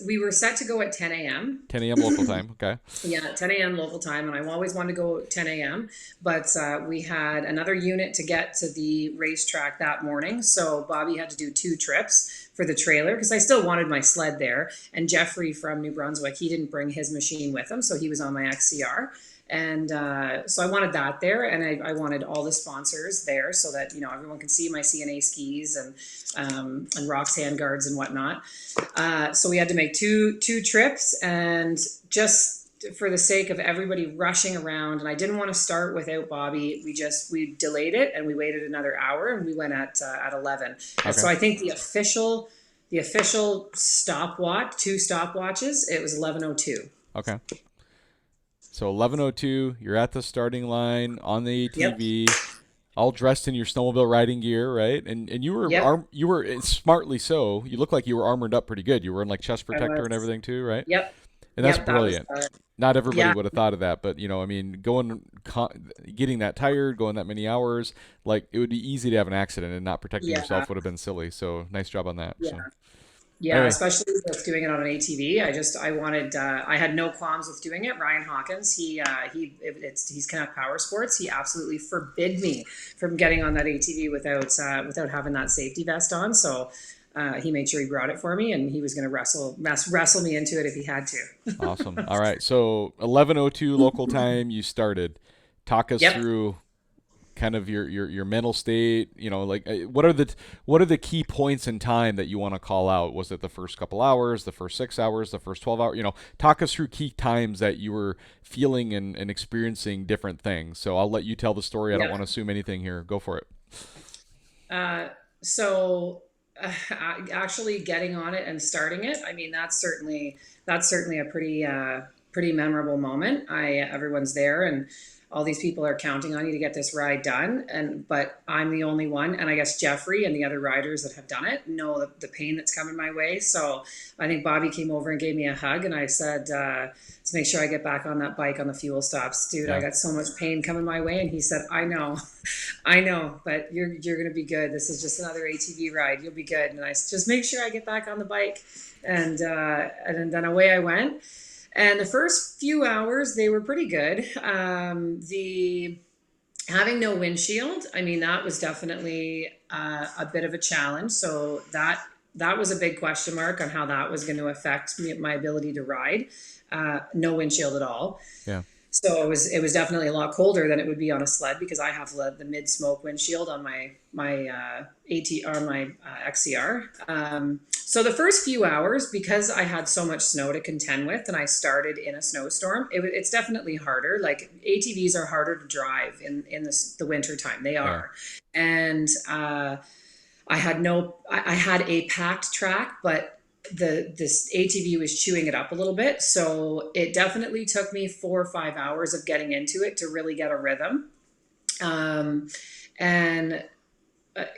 we were set to go at 10 a.m. 10 a.m. local time. Okay. Yeah, 10 a.m. local time, and I always wanted to go 10 a.m. But we had another unit to get to the racetrack that morning, so Bobby had to do two trips for the trailer because I still wanted my sled there. And Jeffrey from New Brunswick, he didn't bring his machine with him, so he was on my XCR. And so I wanted that there, and I wanted all the sponsors there so that everyone can see my CNA skis and Rocks handguards and whatnot. So we had to make two trips, and just for the sake of everybody rushing around, and I didn't want to start without Bobby. We delayed it and we waited another hour, and we went at 11. And Okay. so I think the official stopwatch, two stopwatches, it was 11:02. Okay. So 11:02, you're at the starting line on the Yep. ATV, all dressed in your snowmobile riding gear, right? And Yep. you were smartly so. You look like you were armored up pretty good. You were in like chest I protector and was. everything too, right? Yep. And that's Yep. That was. brilliant. Not everybody Yeah. would have thought of that, but I mean, getting that tired, going that many hours, like it would be easy to have an accident, and not protecting Yeah. yourself would have been silly. So nice job on that. Yeah. So Yeah, anyway, especially with doing it on an ATV. I wanted, I had no qualms with doing it. Ryan Hawkins, he's Canuck Power Sports. He absolutely forbid me from getting on that ATV without having that safety vest on. So he made sure he brought it for me, and he was going to wrestle me into it if he had to. awesome. All right, so 11:02 local time, you started. Talk us Yep. through kind of your mental state, like what are the key points in time that you want to call out? Was it the first couple hours, the first 6 hours, the first 12 hours? Talk us through key times that you were feeling and experiencing different things. So I'll let you tell the story. I don't want Yep. to assume anything here. Go for it. So actually getting on it and starting it, I mean, that's certainly a pretty memorable moment. I Everyone's there, and all these people are counting on you to get this ride done, but I'm the only one, and I guess Jeffrey and the other riders that have done it know the pain that's coming my way. So I think Bobby came over and gave me a hug, and I said, let's make sure I get back on that bike on the fuel stops, dude. I Yeah. got so much pain coming my way. And he said, I know. I know, but you're gonna be good. This is just another ATV ride. You'll be good. And I just make sure I get back on the bike, and then away I went. And the first few hours they were pretty good. The Having no windshield, I mean, that was definitely a bit of a challenge. So that was a big question mark on how that was going to affect my ability to ride. No windshield at all. Yeah. So it was definitely a lot colder than it would be on a sled because I have the mid smoke windshield on my XCR. So the first few hours, because I had so much snow to contend with, and I started in a snowstorm, it's definitely harder. Like ATVs are harder to drive in the winter time. They Yeah. are, and I had a packed track, but this ATV was chewing it up a little bit. So it definitely took me 4 or 5 hours of getting into it to really get a rhythm. Um, and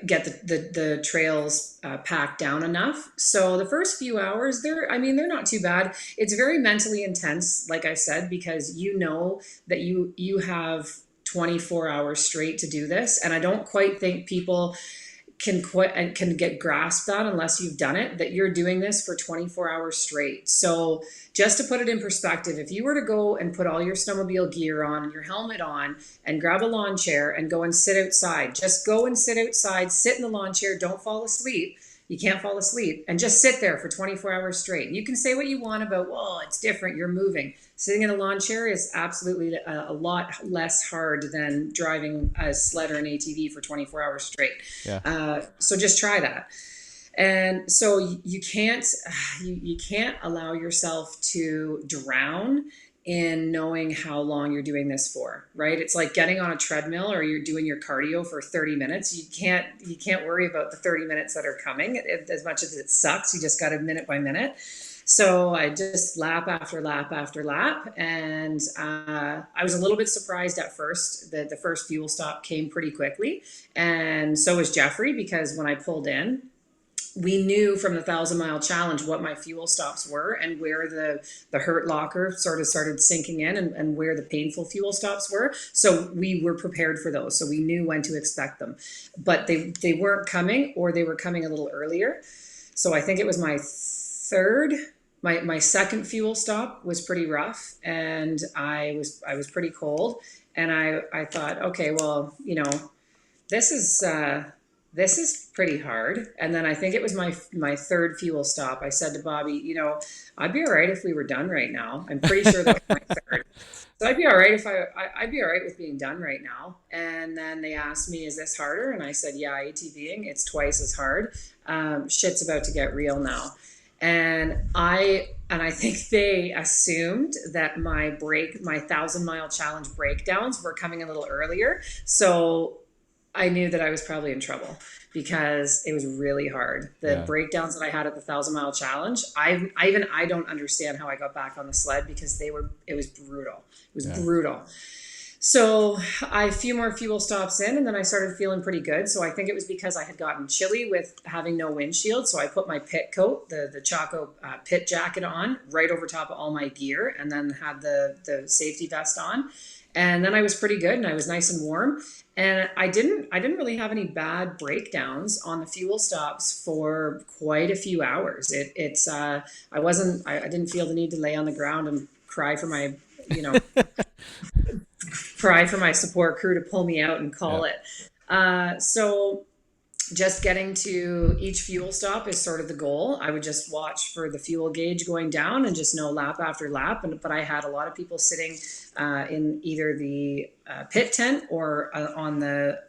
get the trails packed down enough. So the first few hours, they're not too bad. It's very mentally intense, like I said, because you know that you have 24 hours straight to do this, and I don't quite think people can quit and can get grasp that unless you've done it, that you're doing this for 24 hours straight. So just to put it in perspective, if you were to go and put all your snowmobile gear on and your helmet on and grab a lawn chair and go and sit outside, just go and sit outside, sit in the lawn chair, don't fall asleep. You can't fall asleep, and just sit there for 24 hours straight. You can say what you want about, well, it's different, you're moving. Sitting in a lawn chair is absolutely a lot less hard than driving a sled or an ATV for 24 hours straight. Yeah. So just try that. And so you can't allow yourself to drown in knowing how long you're doing this for, right? It's like getting on a treadmill or you're doing your cardio for 30 minutes. You can't worry about the 30 minutes that are coming. As much as it sucks, you just got to minute by minute. So I just lap after lap after lap. And I was a little bit surprised at first that the first fuel stop came pretty quickly. And so was Jeffrey, because when I pulled in, we knew from the 1,000 Mile Challenge what my fuel stops were and where the hurt locker sort of started sinking in, and where the painful fuel stops were. So we were prepared for those. So we knew when to expect them. But they weren't coming, or they were coming a little earlier. So I think it was my second fuel stop was pretty rough, and I was pretty cold. And I thought, okay, well, this is pretty hard. And then I think it was my third fuel stop. I said to Bobby, I'd be all right if we were done right now. I'm pretty sure that was my third. So I'd be all right I'd be all right with being done right now. And then they asked me, is this harder? And I said, yeah, ATVing, it's twice as hard. Shit's about to get real now. And I think they assumed that my 1,000 Mile Challenge breakdowns were coming a little earlier. So I knew that I was probably in trouble, because it was really hard. The breakdowns that I had at the 1,000 Mile Challenge, I don't understand how I got back on the sled, because it was brutal. It was brutal. So a few more fuel stops in, and then I started feeling pretty good. So I think it was because I had gotten chilly with having no windshield. So I put my pit coat, the Chaco pit jacket on right over top of all my gear, and then had the safety vest on. And then I was pretty good, and I was nice and warm. And I didn't really have any bad breakdowns on the fuel stops for quite a few hours. I didn't feel the need to lay on the ground and cry for my, cry for my support crew to pull me out and call it. So just getting to each fuel stop is sort of the goal. I would just watch for the fuel gauge going down and just know lap after lap. But I had a lot of people sitting in either the pit tent or on the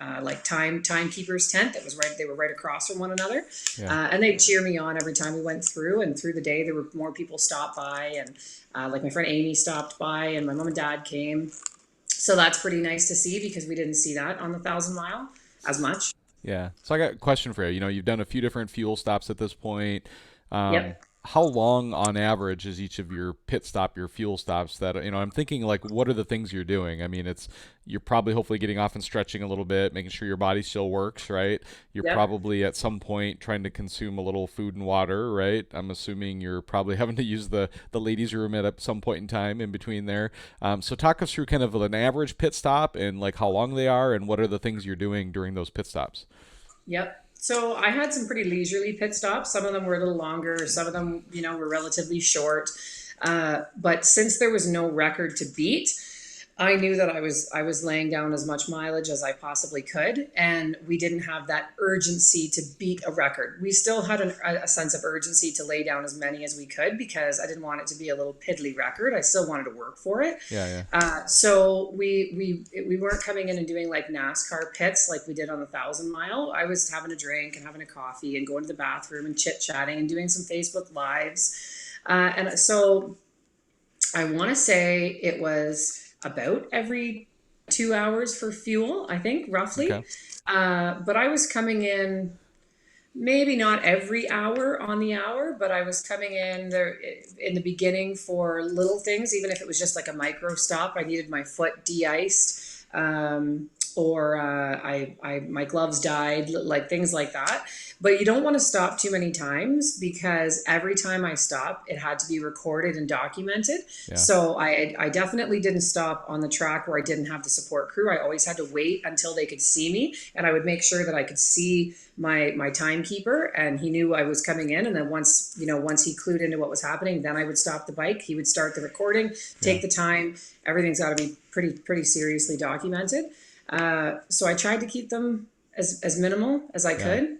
timekeeper's tent they were right across from one another. And they'd cheer me on every time we went through. And through the day, there were more people stopped by, and like my friend Amy stopped by, and my mom and dad came. So that's pretty nice to see, because we didn't see that on the 1,000 Mile as much. Yeah. So I got a question for you. You've done a few different fuel stops at this point. Yep. How long on average is each of your pit stop, your fuel stops that, I'm thinking, like, what are the things you're doing? I mean, you're probably hopefully getting off and stretching a little bit, making sure your body still works, right? You're probably at some point trying to consume a little food and water, right? I'm assuming you're probably having to use the ladies' room at some point in time in between there. So talk us through kind of an average pit stop, and like how long they are, and what are the things you're doing during those pit stops? Yep. So I had some pretty leisurely pit stops. Some of them were a little longer. Some of them, were relatively short. But since there was no record to beat, I knew that I was laying down as much mileage as I possibly could, and we didn't have that urgency to beat a record. We still had a sense of urgency to lay down as many as we could, because I didn't want it to be a little piddly record. I still wanted to work for it. So we weren't coming in and doing like NASCAR pits like we did on the 1,000 Mile. I was having a drink and having a coffee and going to the bathroom and chit-chatting and doing some Facebook Lives. And so I want to say it was about every 2 hours for fuel, I think, roughly. Okay. But I was coming in maybe not every hour on the hour, but I was coming in there in the beginning for little things, even if it was just like a micro stop. I needed my foot de-iced. or my gloves died, like things like that. But you don't want to stop too many times, because every time I stopped, it had to be recorded and documented. Yeah. So I definitely didn't stop on the track where I didn't have the support crew. I always had to wait until they could see me, and I would make sure that I could see my timekeeper, and he knew I was coming in. And then once he clued into what was happening, then I would stop the bike. He would start the recording, take the time. Everything's got to be pretty seriously documented. So I tried to keep them as minimal as I could.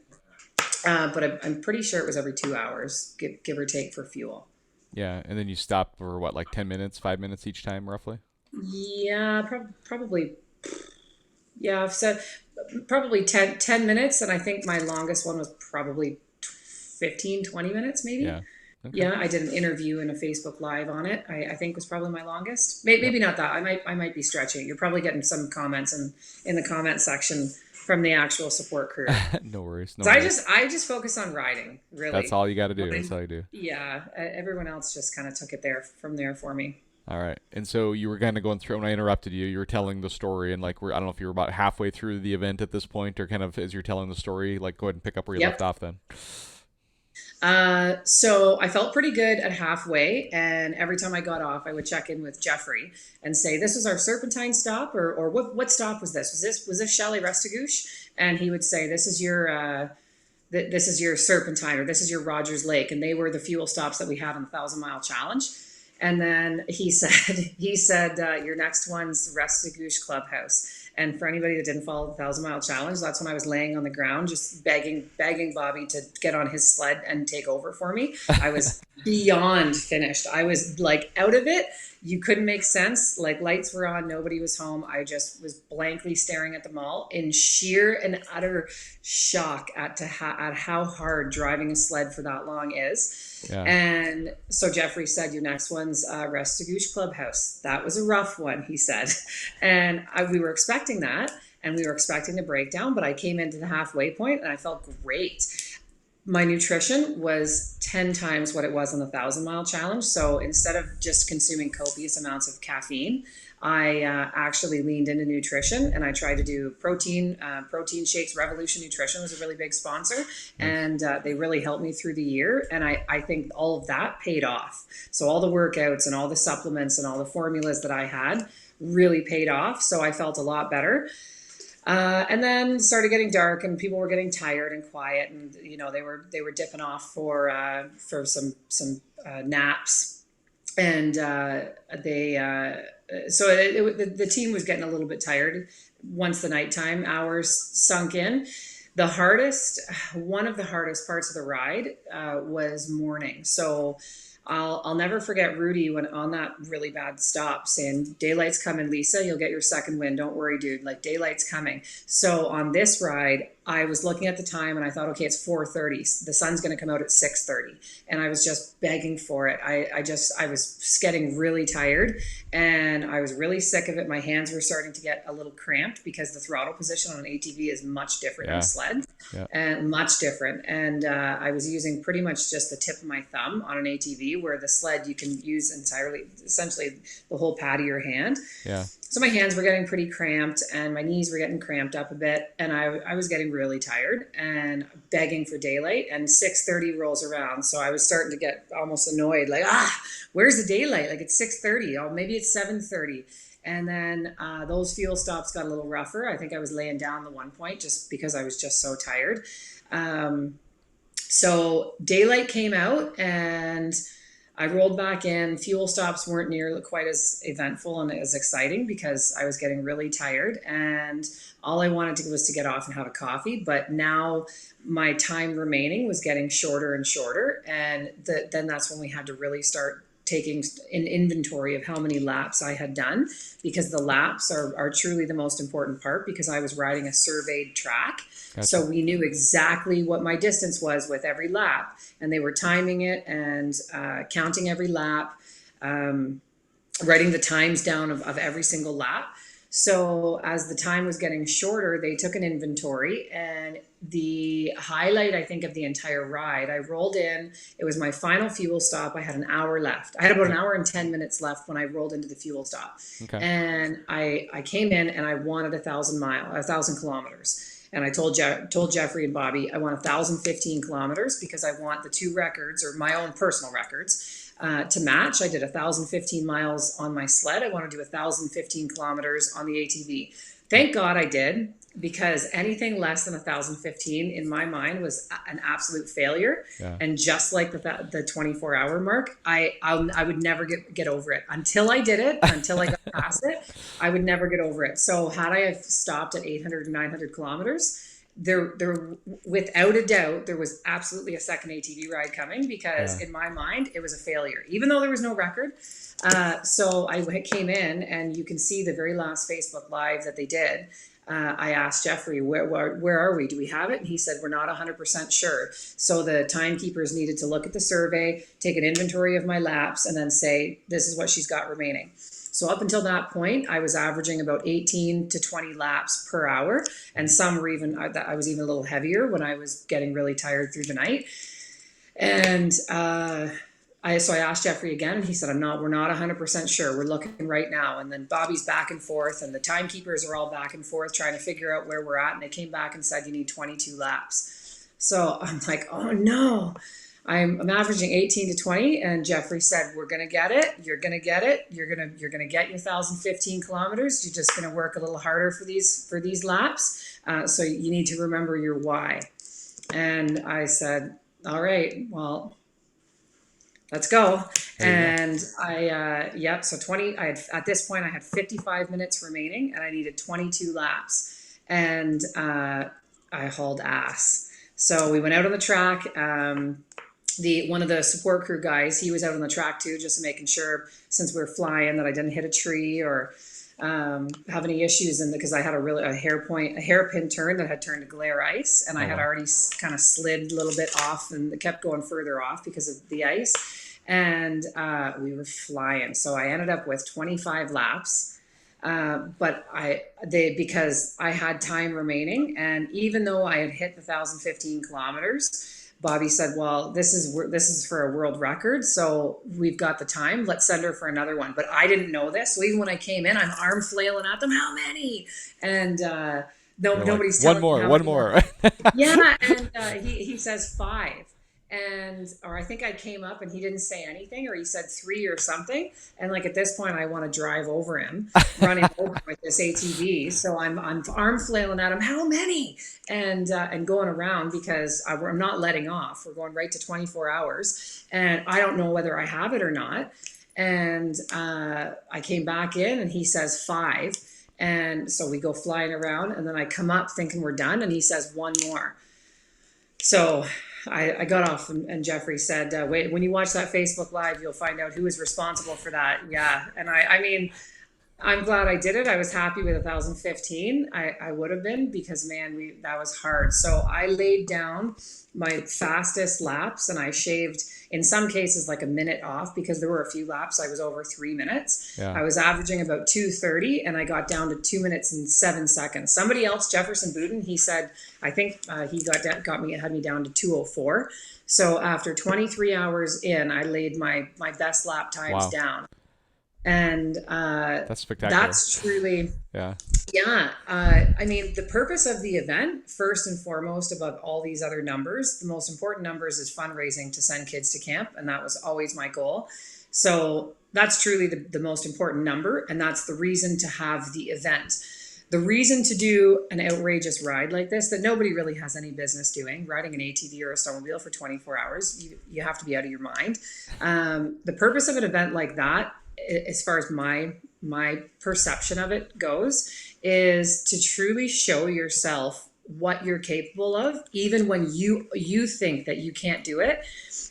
But I'm pretty sure it was every 2 hours, give or take, for fuel. Yeah. And then you stopped for what, like 10 minutes, 5 minutes each time, roughly? Yeah, probably. Yeah, I've said probably 10 minutes. And I think my longest one was probably 15, 20 minutes, maybe. Yeah. Okay. Yeah, I did an interview and a Facebook Live on it. I think was probably my longest. Maybe not that. I might be stretching. You're probably getting some comments in the comment section from the actual support crew. No worries. No So worries. I just focus on riding, really. That's all you got to do. That's all you do. Yeah, everyone else just kind of took it from there for me. All right. And so you were kind of going through, when I interrupted you, you were telling the story, and like, I don't know if you were about halfway through the event at this point, or kind of as you're telling the story, like, go ahead and pick up where you left off then. So I felt pretty good at halfway, and every time I got off, I would check in with Jeffrey and say, "This was our Serpentine stop, or what stop was this? Was this Chalet Restigouche?" And he would say, "This is your Serpentine, or this is your Rogers Lake," and they were the fuel stops that we had on the 1,000 Mile Challenge. And then he said, "Your next one's Restigouche Clubhouse." And for anybody that didn't follow the 1,000 Mile Challenge, that's when I was laying on the ground, just begging Bobby to get on his sled and take over for me. I was beyond finished. I was like out of it. You couldn't make sense. Like, lights were on, nobody was home. I just was blankly staring at the mall in sheer and utter shock at how hard driving a sled for that long is. Yeah. And so Jeffrey said, "Your next one's Restigouche Clubhouse." That was a rough one, he said. And we were expecting that, and we were expecting the breakdown, but I came into the halfway point and I felt great. My nutrition was 10 times what it was on the 1,000 Mile Challenge. So instead of just consuming copious amounts of caffeine, I actually leaned into nutrition, and I tried to do protein shakes. Revolution Nutrition was a really big sponsor, and they really helped me through the year. And I think all of that paid off. So all the workouts and all the supplements and all the formulas that I had really paid off. So I felt a lot better. And then started getting dark, and people were getting tired and quiet, and they were dipping off for some naps, and the team was getting a little bit tired once the nighttime hours sunk in. One of the hardest parts of the ride was morning. So I'll never forget Rudy when on that really bad stop saying, "Daylight's coming, Lisa. You'll get your second win. Don't worry, dude. Like, daylight's coming." So on this ride, I was looking at the time and I thought, okay, it's 4:30. The sun's going to come out at 6:30. And I was just begging for it. I was getting really tired, and I was really sick of it. My hands were starting to get a little cramped, because the throttle position on an ATV is much different than a sled. And much different. And I was using pretty much just the tip of my thumb on an ATV, where the sled you can use essentially the whole pad of your hand. Yeah. So my hands were getting pretty cramped, and my knees were getting cramped up a bit, and I was getting really tired and begging for daylight. And 6:30 rolls around, so I was starting to get almost annoyed, like, where's the daylight? Like, it's 6:30. Oh, maybe it's 7:30. And then those fuel stops got a little rougher. I think I was laying down the one point just because I was just so tired. So daylight came out, and I rolled back in. Fuel stops weren't nearly quite as eventful and as exciting, because I was getting really tired, and all I wanted to do was to get off and have a coffee. But now my time remaining was getting shorter and shorter, and then that's when we had to really start taking an inventory of how many laps I had done, because the laps are truly the most important part, because I was riding a surveyed track. Gotcha. So we knew exactly what my distance was with every lap, and they were timing it and counting every lap, writing the times down of every single lap. So as the time was getting shorter, they took an inventory, and the highlight, I think, of the entire ride, I rolled in. It was my final fuel stop. I had an hour left. I had about an hour and 10 minutes left when I rolled into the fuel stop. Okay. And I came in and I wanted 1,000 kilometers. And I told Jeffrey and Bobby, I want 1,015 kilometers because I want the two records, or my own personal records, to match. I did 1,015 miles on my sled. I want to do 1,015 kilometers on the ATV. Thank God I did, because anything less than 1,015 in my mind was an absolute failure. Yeah. And just like the 24-hour mark, I would never get over it until I did it, until I got past it. I would never get over it. So had I have stopped at 800 and 900 kilometers, there without a doubt, there was absolutely a second ATV ride coming, because in my mind it was a failure, even though there was no record. So I came in, and you can see the very last Facebook Live that they did. I asked Jeffrey, where are we? Do we have it? And he said, we're not 100% sure. So the timekeepers needed to look at the survey, take an inventory of my laps, and then say, this is what she's got remaining. So up until that point, I was averaging about 18 to 20 laps per hour. And some were even, I was even a little heavier when I was getting really tired through the night. And so I asked Jeffrey again, and he said, we're not 100% sure. We're looking right now. And then Bobby's back and forth, and the timekeepers are all back and forth trying to figure out where we're at. And they came back and said, you need 22 laps. So I'm like, oh no. I'm averaging 18 to 20, and Jeffrey said, we're going to get it. You're going to get it. You're going to get your 1,015 kilometers. You're just going to work a little harder for these laps. So you need to remember your why. And I said, all right, well, let's go. And so 20, at this point, I had 55 minutes remaining, and I needed 22 laps, and I hauled ass. So we went out on the track. One of the support crew guys, he was out on the track too, just making sure, since we were flying, that I didn't hit a tree or have any issues. And because I had a hairpin turn that had turned to glare ice, and I had already kind of slid a little bit off, and it kept going further off because of the ice. And we were flying. So I ended up with 25 laps. Because I had time remaining, and even though I had hit the 1,015 kilometers, Bobby said, well, this is for a world record, so we've got the time. Let's send her for another one. But I didn't know this. So even when I came in, I'm arm flailing at them. How many? And nobody's telling me one more. Yeah, and he says 5. Or I think I came up and he didn't say anything, or he said 3 or something. And like at this point, I want to drive over him, running over with this ATV. So I'm arm flailing at him. How many? And going around, because I'm not letting off. We're going right to 24 hours, and I don't know whether I have it or not. And I came back in, and he says 5. And so we go flying around, and then I come up thinking we're done, and he says 1 more. So I got off, and Jeffrey said, wait, when you watch that Facebook Live, you'll find out who is responsible for that. Yeah. And I mean, I'm glad I did it. I was happy with 1,015. I would have been, because man, that was hard. So I laid down my fastest laps, and I shaved, in some cases, like a minute off, because there were a few laps I was over 3 minutes. Yeah. I was averaging about 2:30, and I got down to 2 minutes and 7 seconds. Somebody else, Jefferson Booten, he said, I think he had me down to 2:04. So after 23 hours in, I laid my best lap times down. And that's spectacular. That's truly, yeah. I mean, the purpose of the event, first and foremost, above all these other numbers, the most important numbers is fundraising to send kids to camp, and that was always my goal. So that's truly the most important number, and that's the reason to have the event. The reason to do an outrageous ride like this that nobody really has any business doing, riding an ATV or a snowmobile for 24 hours, you have to be out of your mind. The purpose of an event like that, as far as my perception of it goes, is to truly show yourself what you're capable of, even when you think that you can't do it.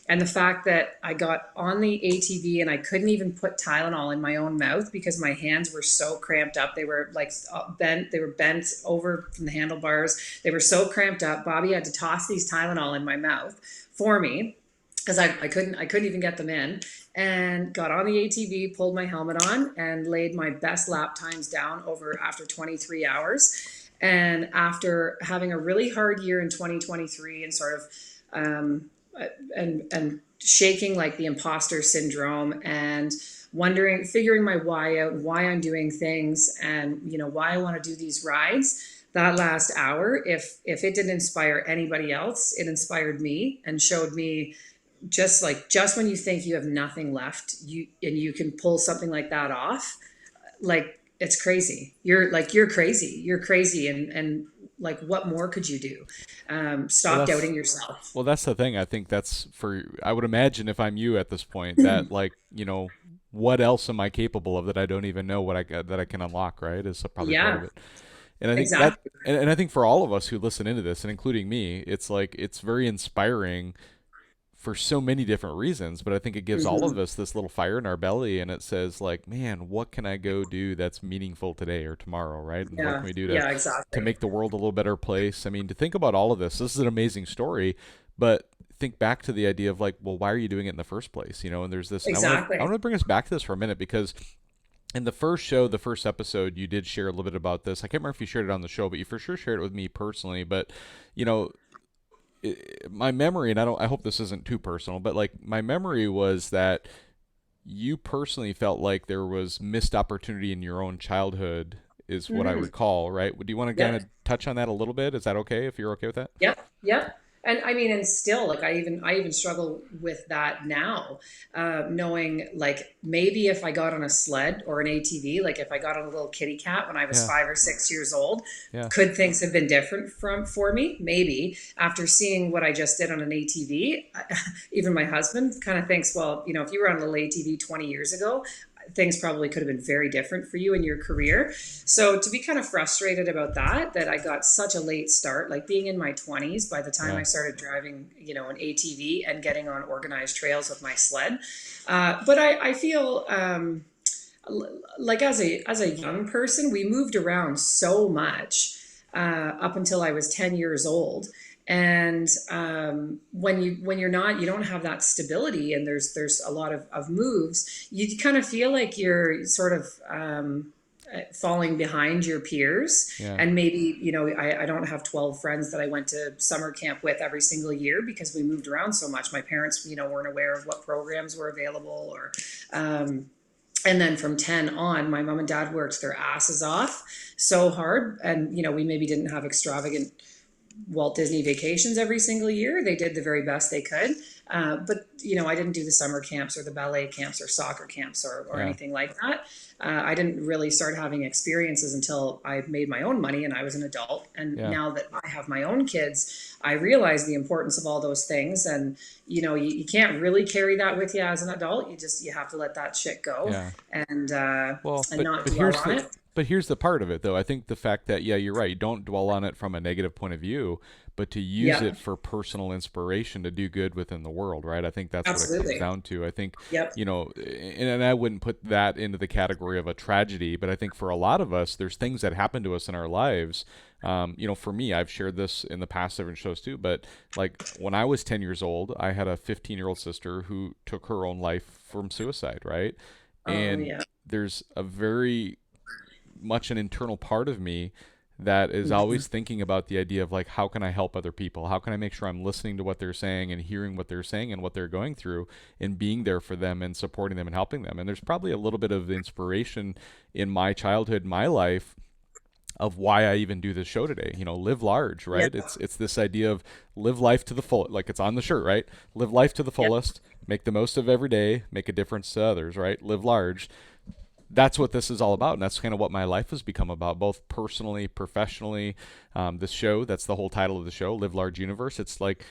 And the fact that I got on the ATV and I couldn't even put Tylenol in my own mouth because my hands were so cramped up. They were like bent. They were bent over from the handlebars. They were so cramped up. Bobby had to toss these Tylenol in my mouth for me, because I couldn't even get them in. and got on the ATV, pulled my helmet on, and laid my best lap times down over after 23 hours. And after having a really hard year in 2023 and sort of and shaking like the imposter syndrome and wondering, figuring my why out, why I'm doing things, and why I want to do these rides. That last hour, if it didn't inspire anybody else, it inspired me and showed me just when you think you have nothing left, you can pull something like that off. Like, it's crazy. You're crazy, and like, what more could you do? Well, Stop doubting yourself. that's the thing. I think that's for. I would imagine if I'm you at this point, that like what else am I capable of that I don't even know that I can unlock. Right, is probably part of Yeah, it. And I think that, exactly. and I think for all of us who listen into this, and including me, it's like it's very inspiring for so many different reasons. But I think it gives all Hmm. of us this little fire in our belly, and it says like, man, what can I go do that's meaningful today or tomorrow, right? And what can Yeah, we do yeah, to exactly. make the world a little better place? I mean, to think about all of this, this is an amazing story, but think back to the idea of like, well, why are you doing it in the first place? And there's this, and I Exactly. want to bring us back to this for a minute because in the first show, the first episode, you did share a little bit about this. I can't remember if you shared it on the show, but you for sure shared it with me personally. But you know, my memory, and I hope this isn't too personal, but like my memory was that you personally felt like there was missed opportunity in your own childhood, is what I Hmm. recall. Right? Do you want to kind Yep. of touch on that a little bit? Is that okay? If you're okay with that? Yep, yep. And I mean, and still, like, I even struggle with that now, knowing like maybe if I got on a sled or an ATV, like if I got on a little kitty cat when I was Yeah. 5 or 6 years old, Yeah. could things have been different for me? Maybe after seeing what I just did on an ATV, even my husband kind of thinks, well, if you were on a little ATV 20 years ago, things probably could have been very different for you in your career. So to be kind of frustrated about that I got such a late start, like being in my 20s by the time I Yeah. started driving, an ATV and getting on organized trails with my sled. But I feel like as a young person, we moved around so much up until I was 10 years old. And when you don't have that stability, and there's a lot of moves, you kind of feel like you're sort of falling behind your peers. Yeah. And maybe, I don't have 12 friends that I went to summer camp with every single year because we moved around so much. My parents, weren't aware of what programs were available, or and then from 10 on, my mom and dad worked their asses off so hard. And, we maybe didn't have extravagant Walt Disney vacations every single year. They did the very best they could. But, I didn't do the summer camps or the ballet camps or soccer camps or Yeah. anything like that. I didn't really start having experiences until I made my own money and I was an adult. And Yeah. now that I have my own kids, I realize the importance of all those things. And, you can't really carry that with you as an adult. You have to let that shit go, Yeah. and Well, and not but dwell here's on the it. part of it though. I think the fact that yeah, you're right. You don't dwell on it from a negative point of view, but to use Yeah, it for personal inspiration to do good within the world, right? I think that's what it comes absolutely. down to. I think, Yep. and I wouldn't put that into the category of a tragedy, but I think for a lot of us, there's things that happen to us in our lives. For me, I've shared this in the past different shows too, but like when I was 10 years old, I had a 15-year-old sister who took her own life from suicide, right? Oh And yeah. there's a very much an internal part of me that is Mhm. always thinking about the idea of like how can I help other people? How can I make sure I'm listening to what they're saying and hearing what they're saying and what they're going through and being there for them and supporting them and helping them? And there's probably a little bit of inspiration in my childhood, my life of why I even do this show today. Live large, Yeah. right? It's this idea of live life to the full, like it's on the shirt, right? Live life to the Yeah. fullest, make the most of every day, make a difference to others, right? Live large. That's what this is all about, and that's kind of what my life has become about, both personally, professionally. This show, that's the whole title of the show, Live Large Universe. It's like,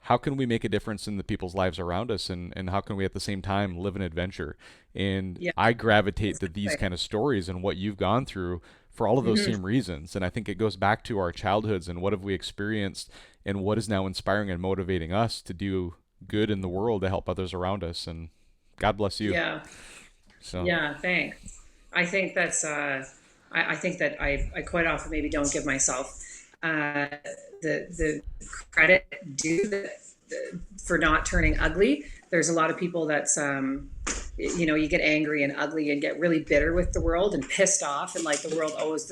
how can we make a difference in the people's lives around us, and how can we at the same time live an adventure? And Yeah. I gravitate to these Exactly. kind of stories and what you've gone through for all of those Hmm. same reasons. And I think it goes back to our childhoods and what have we experienced and what is now inspiring and motivating us to do good in the world to help others around us. And God bless you. Yeah. So, Yeah. Thanks. I think that's. I think that I quite often maybe don't give myself uh, the credit due. for not turning ugly. There's a lot of people that's, you get angry and ugly and get really bitter with the world and pissed off and like the world owes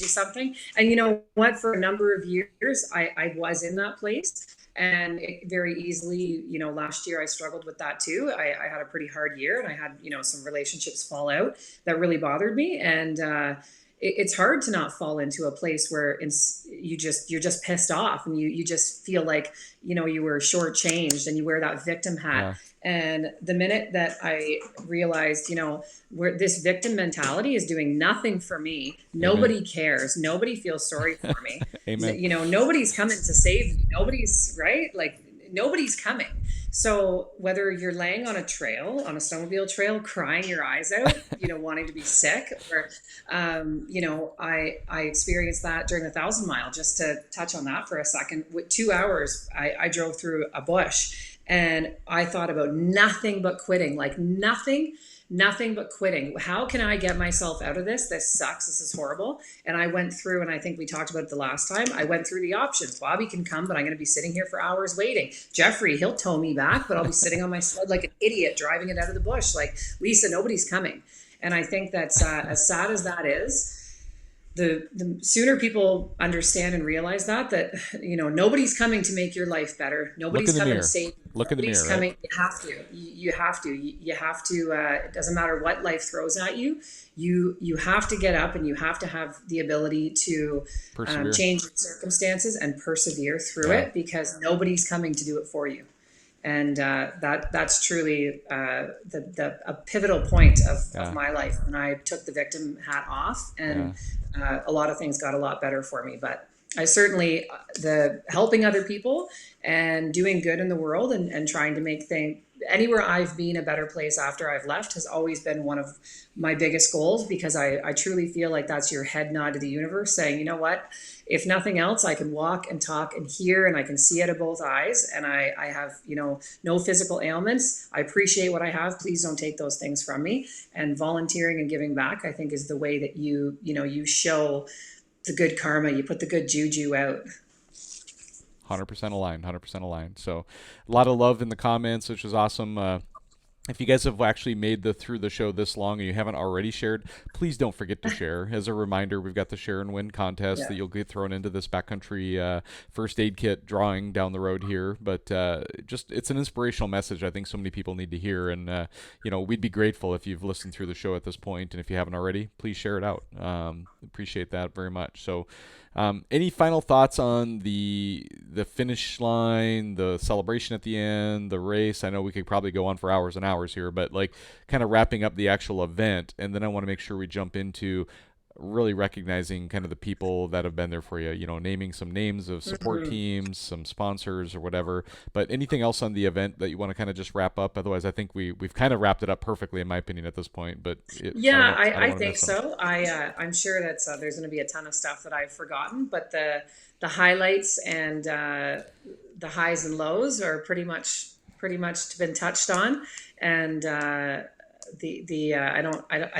you something. And you know what? For a number of years, I was in that place. And it very easily, last year I struggled with that too. I had a pretty hard year, and I had, some relationships fall out that really bothered me. And it's hard to not fall into a place where you're just pissed off, and you just feel like you were shortchanged, and you wear that victim hat. Yeah. And the minute that I realized, where this victim mentality is doing nothing for me, nobody cares, nobody feels sorry for me. Amen. Nobody's coming to save me. Nobody's right. Like nobody's coming. So whether you're laying on a trail, on a snowmobile trail, crying your eyes out, wanting to be sick, or, I experienced that during 1,000 mile. Just to touch on that for a second, with 2 hours, I drove through a bush, and I thought about nothing but quitting, like nothing but quitting. How can I get myself out of this? This sucks. This is horrible. And I went through, and I think we talked about it the last time, I went through the options. Bobby can come, but I'm going to be sitting here for hours waiting. Jeffrey, he'll tow me back, but I'll be sitting on my sled like an idiot, driving it out of the bush. Like, Lisa, nobody's coming. And I think that's as sad as that is, the sooner people understand and realize that nobody's coming to make your life better. Nobody's coming to save you. Look in the mirror. Coming. Right? You have to. It doesn't matter what life throws at you. You have to get up, and you have to have the ability to change your circumstances and persevere through it, because nobody's coming to do it for you. And that's truly a pivotal point of my life, when I took the victim hat off, and a lot of things got a lot better for me. But I certainly, the helping other people and doing good in the world, and trying to make things, anywhere I've been a better place after I've left, has always been one of my biggest goals, because I truly feel like that's your head nod to the universe saying, you know what, if nothing else, I can walk and talk and hear, and I can see out of both eyes, and I have, no physical ailments. I appreciate what I have. Please don't take those things from me. And volunteering and giving back, I think, is the way that you show the good karma. You put the good juju out. 100% aligned. 100% aligned. So a lot of love in the comments, which is awesome. If you guys have actually made through the show this long and you haven't already shared, please don't forget to share. As a reminder, we've got the share and win contest that you'll get thrown into this backcountry first aid kit drawing down the road here. But it's an inspirational message I think so many people need to hear. And, we'd be grateful if you've listened through the show at this point. And if you haven't already, please share it out. Appreciate that very much. So any final thoughts on the finish line, the celebration at the end, the race? I know we could probably go on for hours and hours here, but like kind of wrapping up the actual event. And then I want to make sure we jump into really recognizing kind of the people that have been there for you, naming some names of support teams, some sponsors or whatever. But anything else on the event that you want to kind of just wrap up? Otherwise, I think we've kind of wrapped it up perfectly in my opinion at this point. But I think so. I'm sure that there's going to be a ton of stuff that I've forgotten, but the highlights and the highs and lows are pretty much been touched on. And I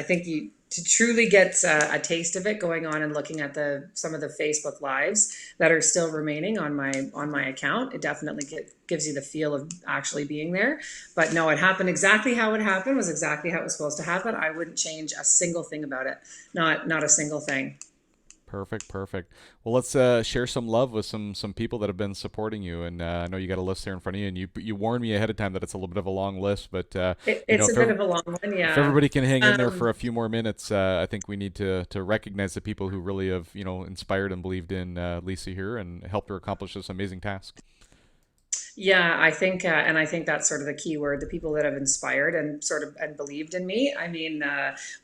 think you, to truly get a taste of it, going on and looking at some of the Facebook lives that are still remaining on my account, it definitely gives you the feel of actually being there. But no, it happened exactly how it happened, was exactly how it was supposed to happen. I wouldn't change a single thing about it. Not a single thing. Perfect. Well, let's share some love with some people that have been supporting you. And I know you got a list there in front of you, and you warned me ahead of time that it's a little bit of a long list, but it's a bit of a long one. Yeah. If everybody can hang in there for a few more minutes, I think we need to recognize the people who really have inspired and believed in Lisa here and helped her accomplish this amazing task. Yeah, I think, and I think that's sort of the key word, the people that have inspired and believed in me. I mean,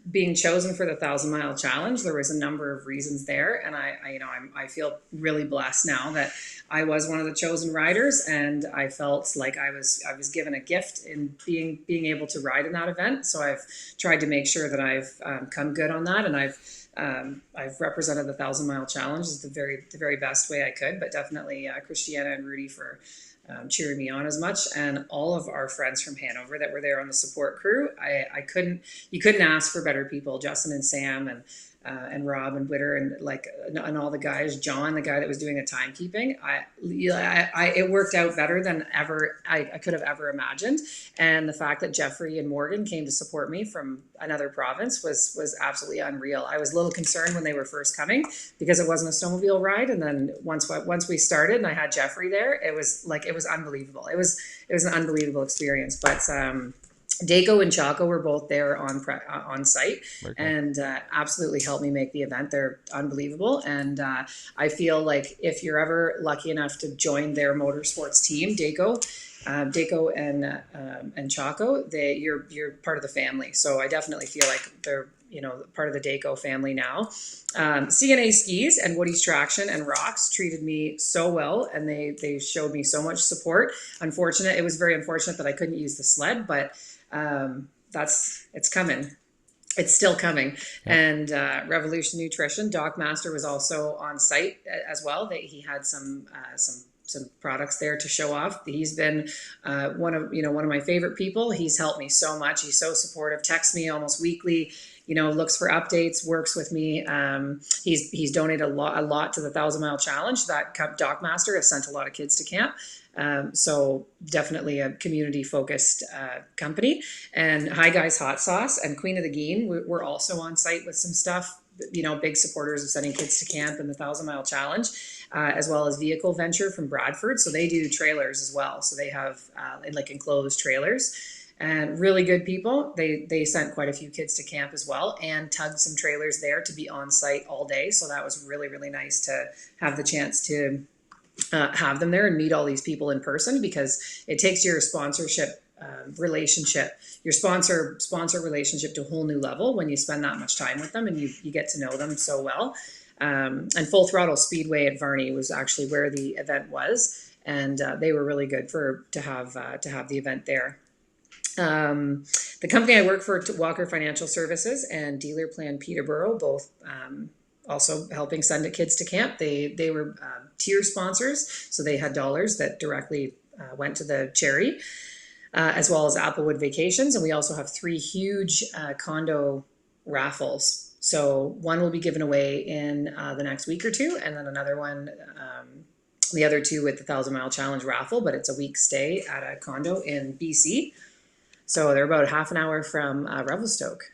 being chosen for the 1,000-mile challenge, there was a number of reasons there. And I feel really blessed now that I was one of the chosen riders, and I felt like I was given a gift in being able to ride in that event. So I've tried to make sure that I've come good on that. And I've represented the 1,000-mile challenge the very best way I could, but definitely Christiana and Rudy for cheering me on as much, and all of our friends from Hanover that were there on the support crew. You couldn't ask for better people. Justin and Sam and and Rob and Witter and all the guys, John, the guy that was doing the timekeeping. It worked out better than ever I could have ever imagined. And the fact that Jeffrey and Morgan came to support me from another province was absolutely unreal. I was a little concerned when they were first coming because it wasn't a snowmobile ride, and then once we started and I had Jeffrey there, it was unbelievable. It was an unbelievable experience. But Daco and Chaco were both there on site, Very cool. and absolutely helped me make the event. They're unbelievable, and I feel like if you're ever lucky enough to join their motorsports team, Daco and Chaco, you're part of the family. So I definitely feel like they're part of the Daco family now. CNA Skis and Woody's Traction and Rocks treated me so well, and they showed me so much support. It was very unfortunate that I couldn't use the sled, but it's coming. It's still coming. Yeah. And Revolution Nutrition, Doc Master was also on site as well. He had some products there to show off. He's been one of my favorite people. He's helped me so much. He's so supportive. Texts me almost weekly. Looks for updates. Works with me. He's donated a lot to the 1,000 Mile Challenge. That Doc Master has sent a lot of kids to camp. So definitely a community focused company. And Hi Guys Hot Sauce and Queen of the Game we're also on site with some stuff. Big supporters of sending kids to camp and the 1,000 Mile Challenge, as well as Vehicle Venture from Bradford. So they do trailers as well. So they have enclosed trailers, and really good people. They sent quite a few kids to camp as well, and tugged some trailers there to be on site all day. So that was really, really nice to have the chance to have them there and meet all these people in person, because it takes your sponsorship relationship, your sponsor relationship to a whole new level when you spend that much time with them and you get to know them so well. And Full Throttle Speedway at Varney was actually where the event was, and they were really good to have the event there. The company I work for, Walker Financial Services and Dealer Plan Peterborough, both also helping send kids to camp. They were tier sponsors, so they had dollars that directly went to the charity, as well as Applewood Vacations. And we also have 3 huge condo raffles. So one will be given away in the next week or two, and then another one, the other 2 with the 1,000 Mile Challenge raffle, but it's a week stay at a condo in BC. So they're about half an hour from Revelstoke.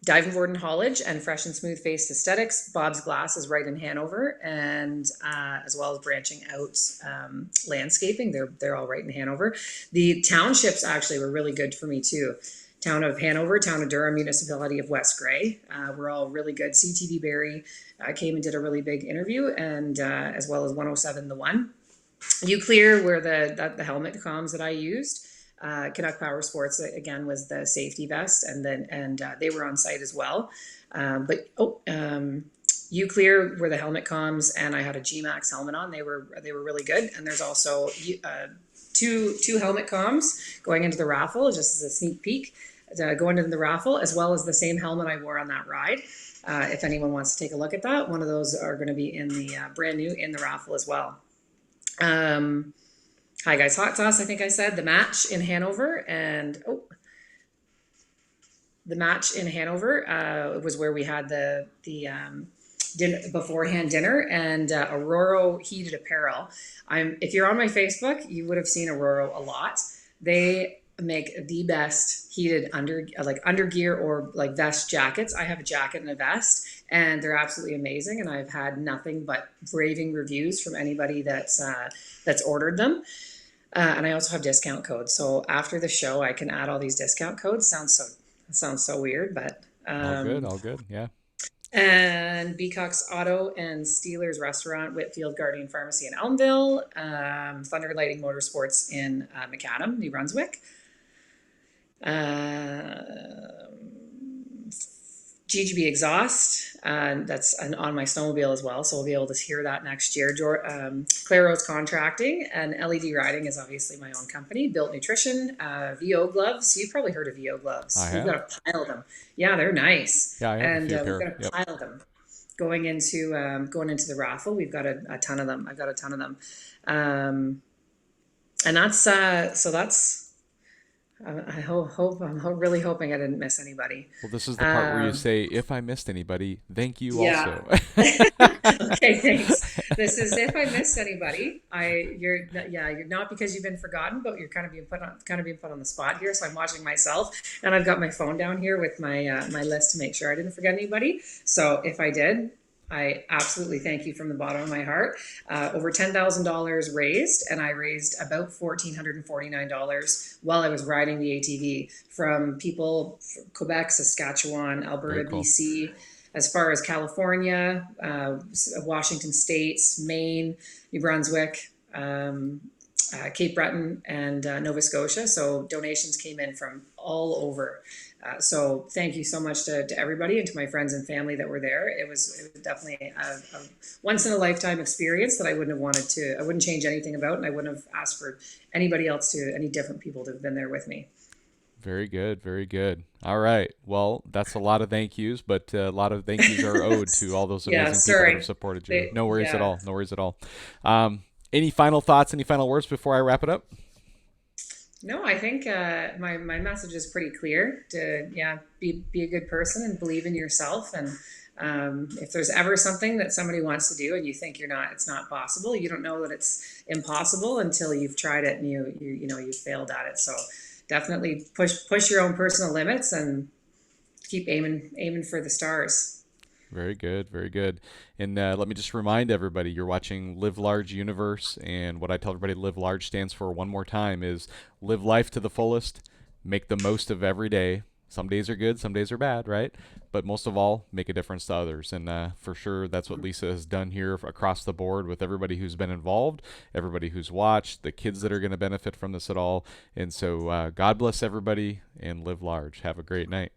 Diving Board and Haulage and Fresh and Smooth Faced Aesthetics. Bob's Glass is right in Hanover, and as well as Branching Out Landscaping. They're all right in Hanover. The townships actually were really good for me too. Town of Hanover, Town of Durham, Municipality of West Grey were all really good. CTV Barrie came and did a really big interview, and as well as 107 The One. Uclear were the helmet comms that I used. Canuck Power Sports again was the safety vest, and they were on site as well. Uclear were the helmet comms, and I had a G-Max helmet on. They were really good. And there's also two helmet comms going into the raffle, just as a sneak peek, going into the raffle, as well as the same helmet I wore on that ride. If anyone wants to take a look at that, one of those are going to be in the brand new in the raffle as well. Hi Guys Hot Sauce, I think I said. The Match in Hanover, was where we had the dinner, beforehand dinner, and Aurora Heated Apparel. If you're on my Facebook, you would have seen Aurora a lot. They make the best heated undergear or like vest jackets. I have a jacket and a vest, and they're absolutely amazing. And I've had nothing but raving reviews from anybody that's ordered them. And I also have discount codes. So after the show, I can add all these discount codes. Sounds so weird, but all good, yeah. And Beacock's Auto and Steelers Restaurant, Whitfield Guardian Pharmacy in Elmville, Thunder Lighting Motorsports in Macadam, New Brunswick. GGB Exhaust, that's on my snowmobile as well, so we'll be able to hear that next year. Claros Contracting, and LED Riding is obviously my own company. Built Nutrition, VO Gloves. You've probably heard of VO Gloves. We've got a pile of them. Yeah, they're nice. Yeah, I have and a few we've got a pile of them. Going into the raffle, we've got a ton of them. I've got a ton of them. And that's I'm really hoping I didn't miss anybody. Well, this is the part where you Um, say, if I missed anybody, thank you yeah. also. Okay, thanks. This is if I missed anybody, you're not because you've been forgotten, but you're kind of being put on the spot here. So I'm watching myself, and I've got my phone down here with my list to make sure I didn't forget anybody. So if I did, I absolutely thank you from the bottom of my heart. Over $10,000 raised, and I raised about $1,449 while I was riding the ATV from people from Quebec, Saskatchewan, Very Alberta, cool. BC, as far as California, Washington States, Maine, New Brunswick, Cape Breton, and Nova Scotia. So donations came in from all over. So thank you so much to everybody and to my friends and family that were there. It was definitely a once in a lifetime experience that I wouldn't change anything about, and I wouldn't have asked for any different people to have been there with me. Very good. Very good. All right. Well, that's a lot of thank yous, but a lot of thank yous are owed to all those Yeah, amazing people that have sorry. supported you. No worries at Yeah. all. No worries at all. Any final thoughts, any final words before I wrap it up? No, I think my message is pretty clear. To yeah, be a good person and believe in yourself. And if there's ever something that somebody wants to do and you think it's not possible. You don't know that it's impossible until you've tried it and you've failed at it. So definitely push your own personal limits and keep aiming for the stars. Very good, very good. And let me just remind everybody, you're watching Live Large Universe, and what I tell everybody Live Large stands for one more time is live life to the fullest, make the most of every day. Some days are good, some days are bad, right? But most of all, make a difference to others. And for sure, that's what Lisa has done here across the board with everybody who's been involved, everybody who's watched, the kids that are going to benefit from this at all. And so God bless everybody and live large. Have a great night.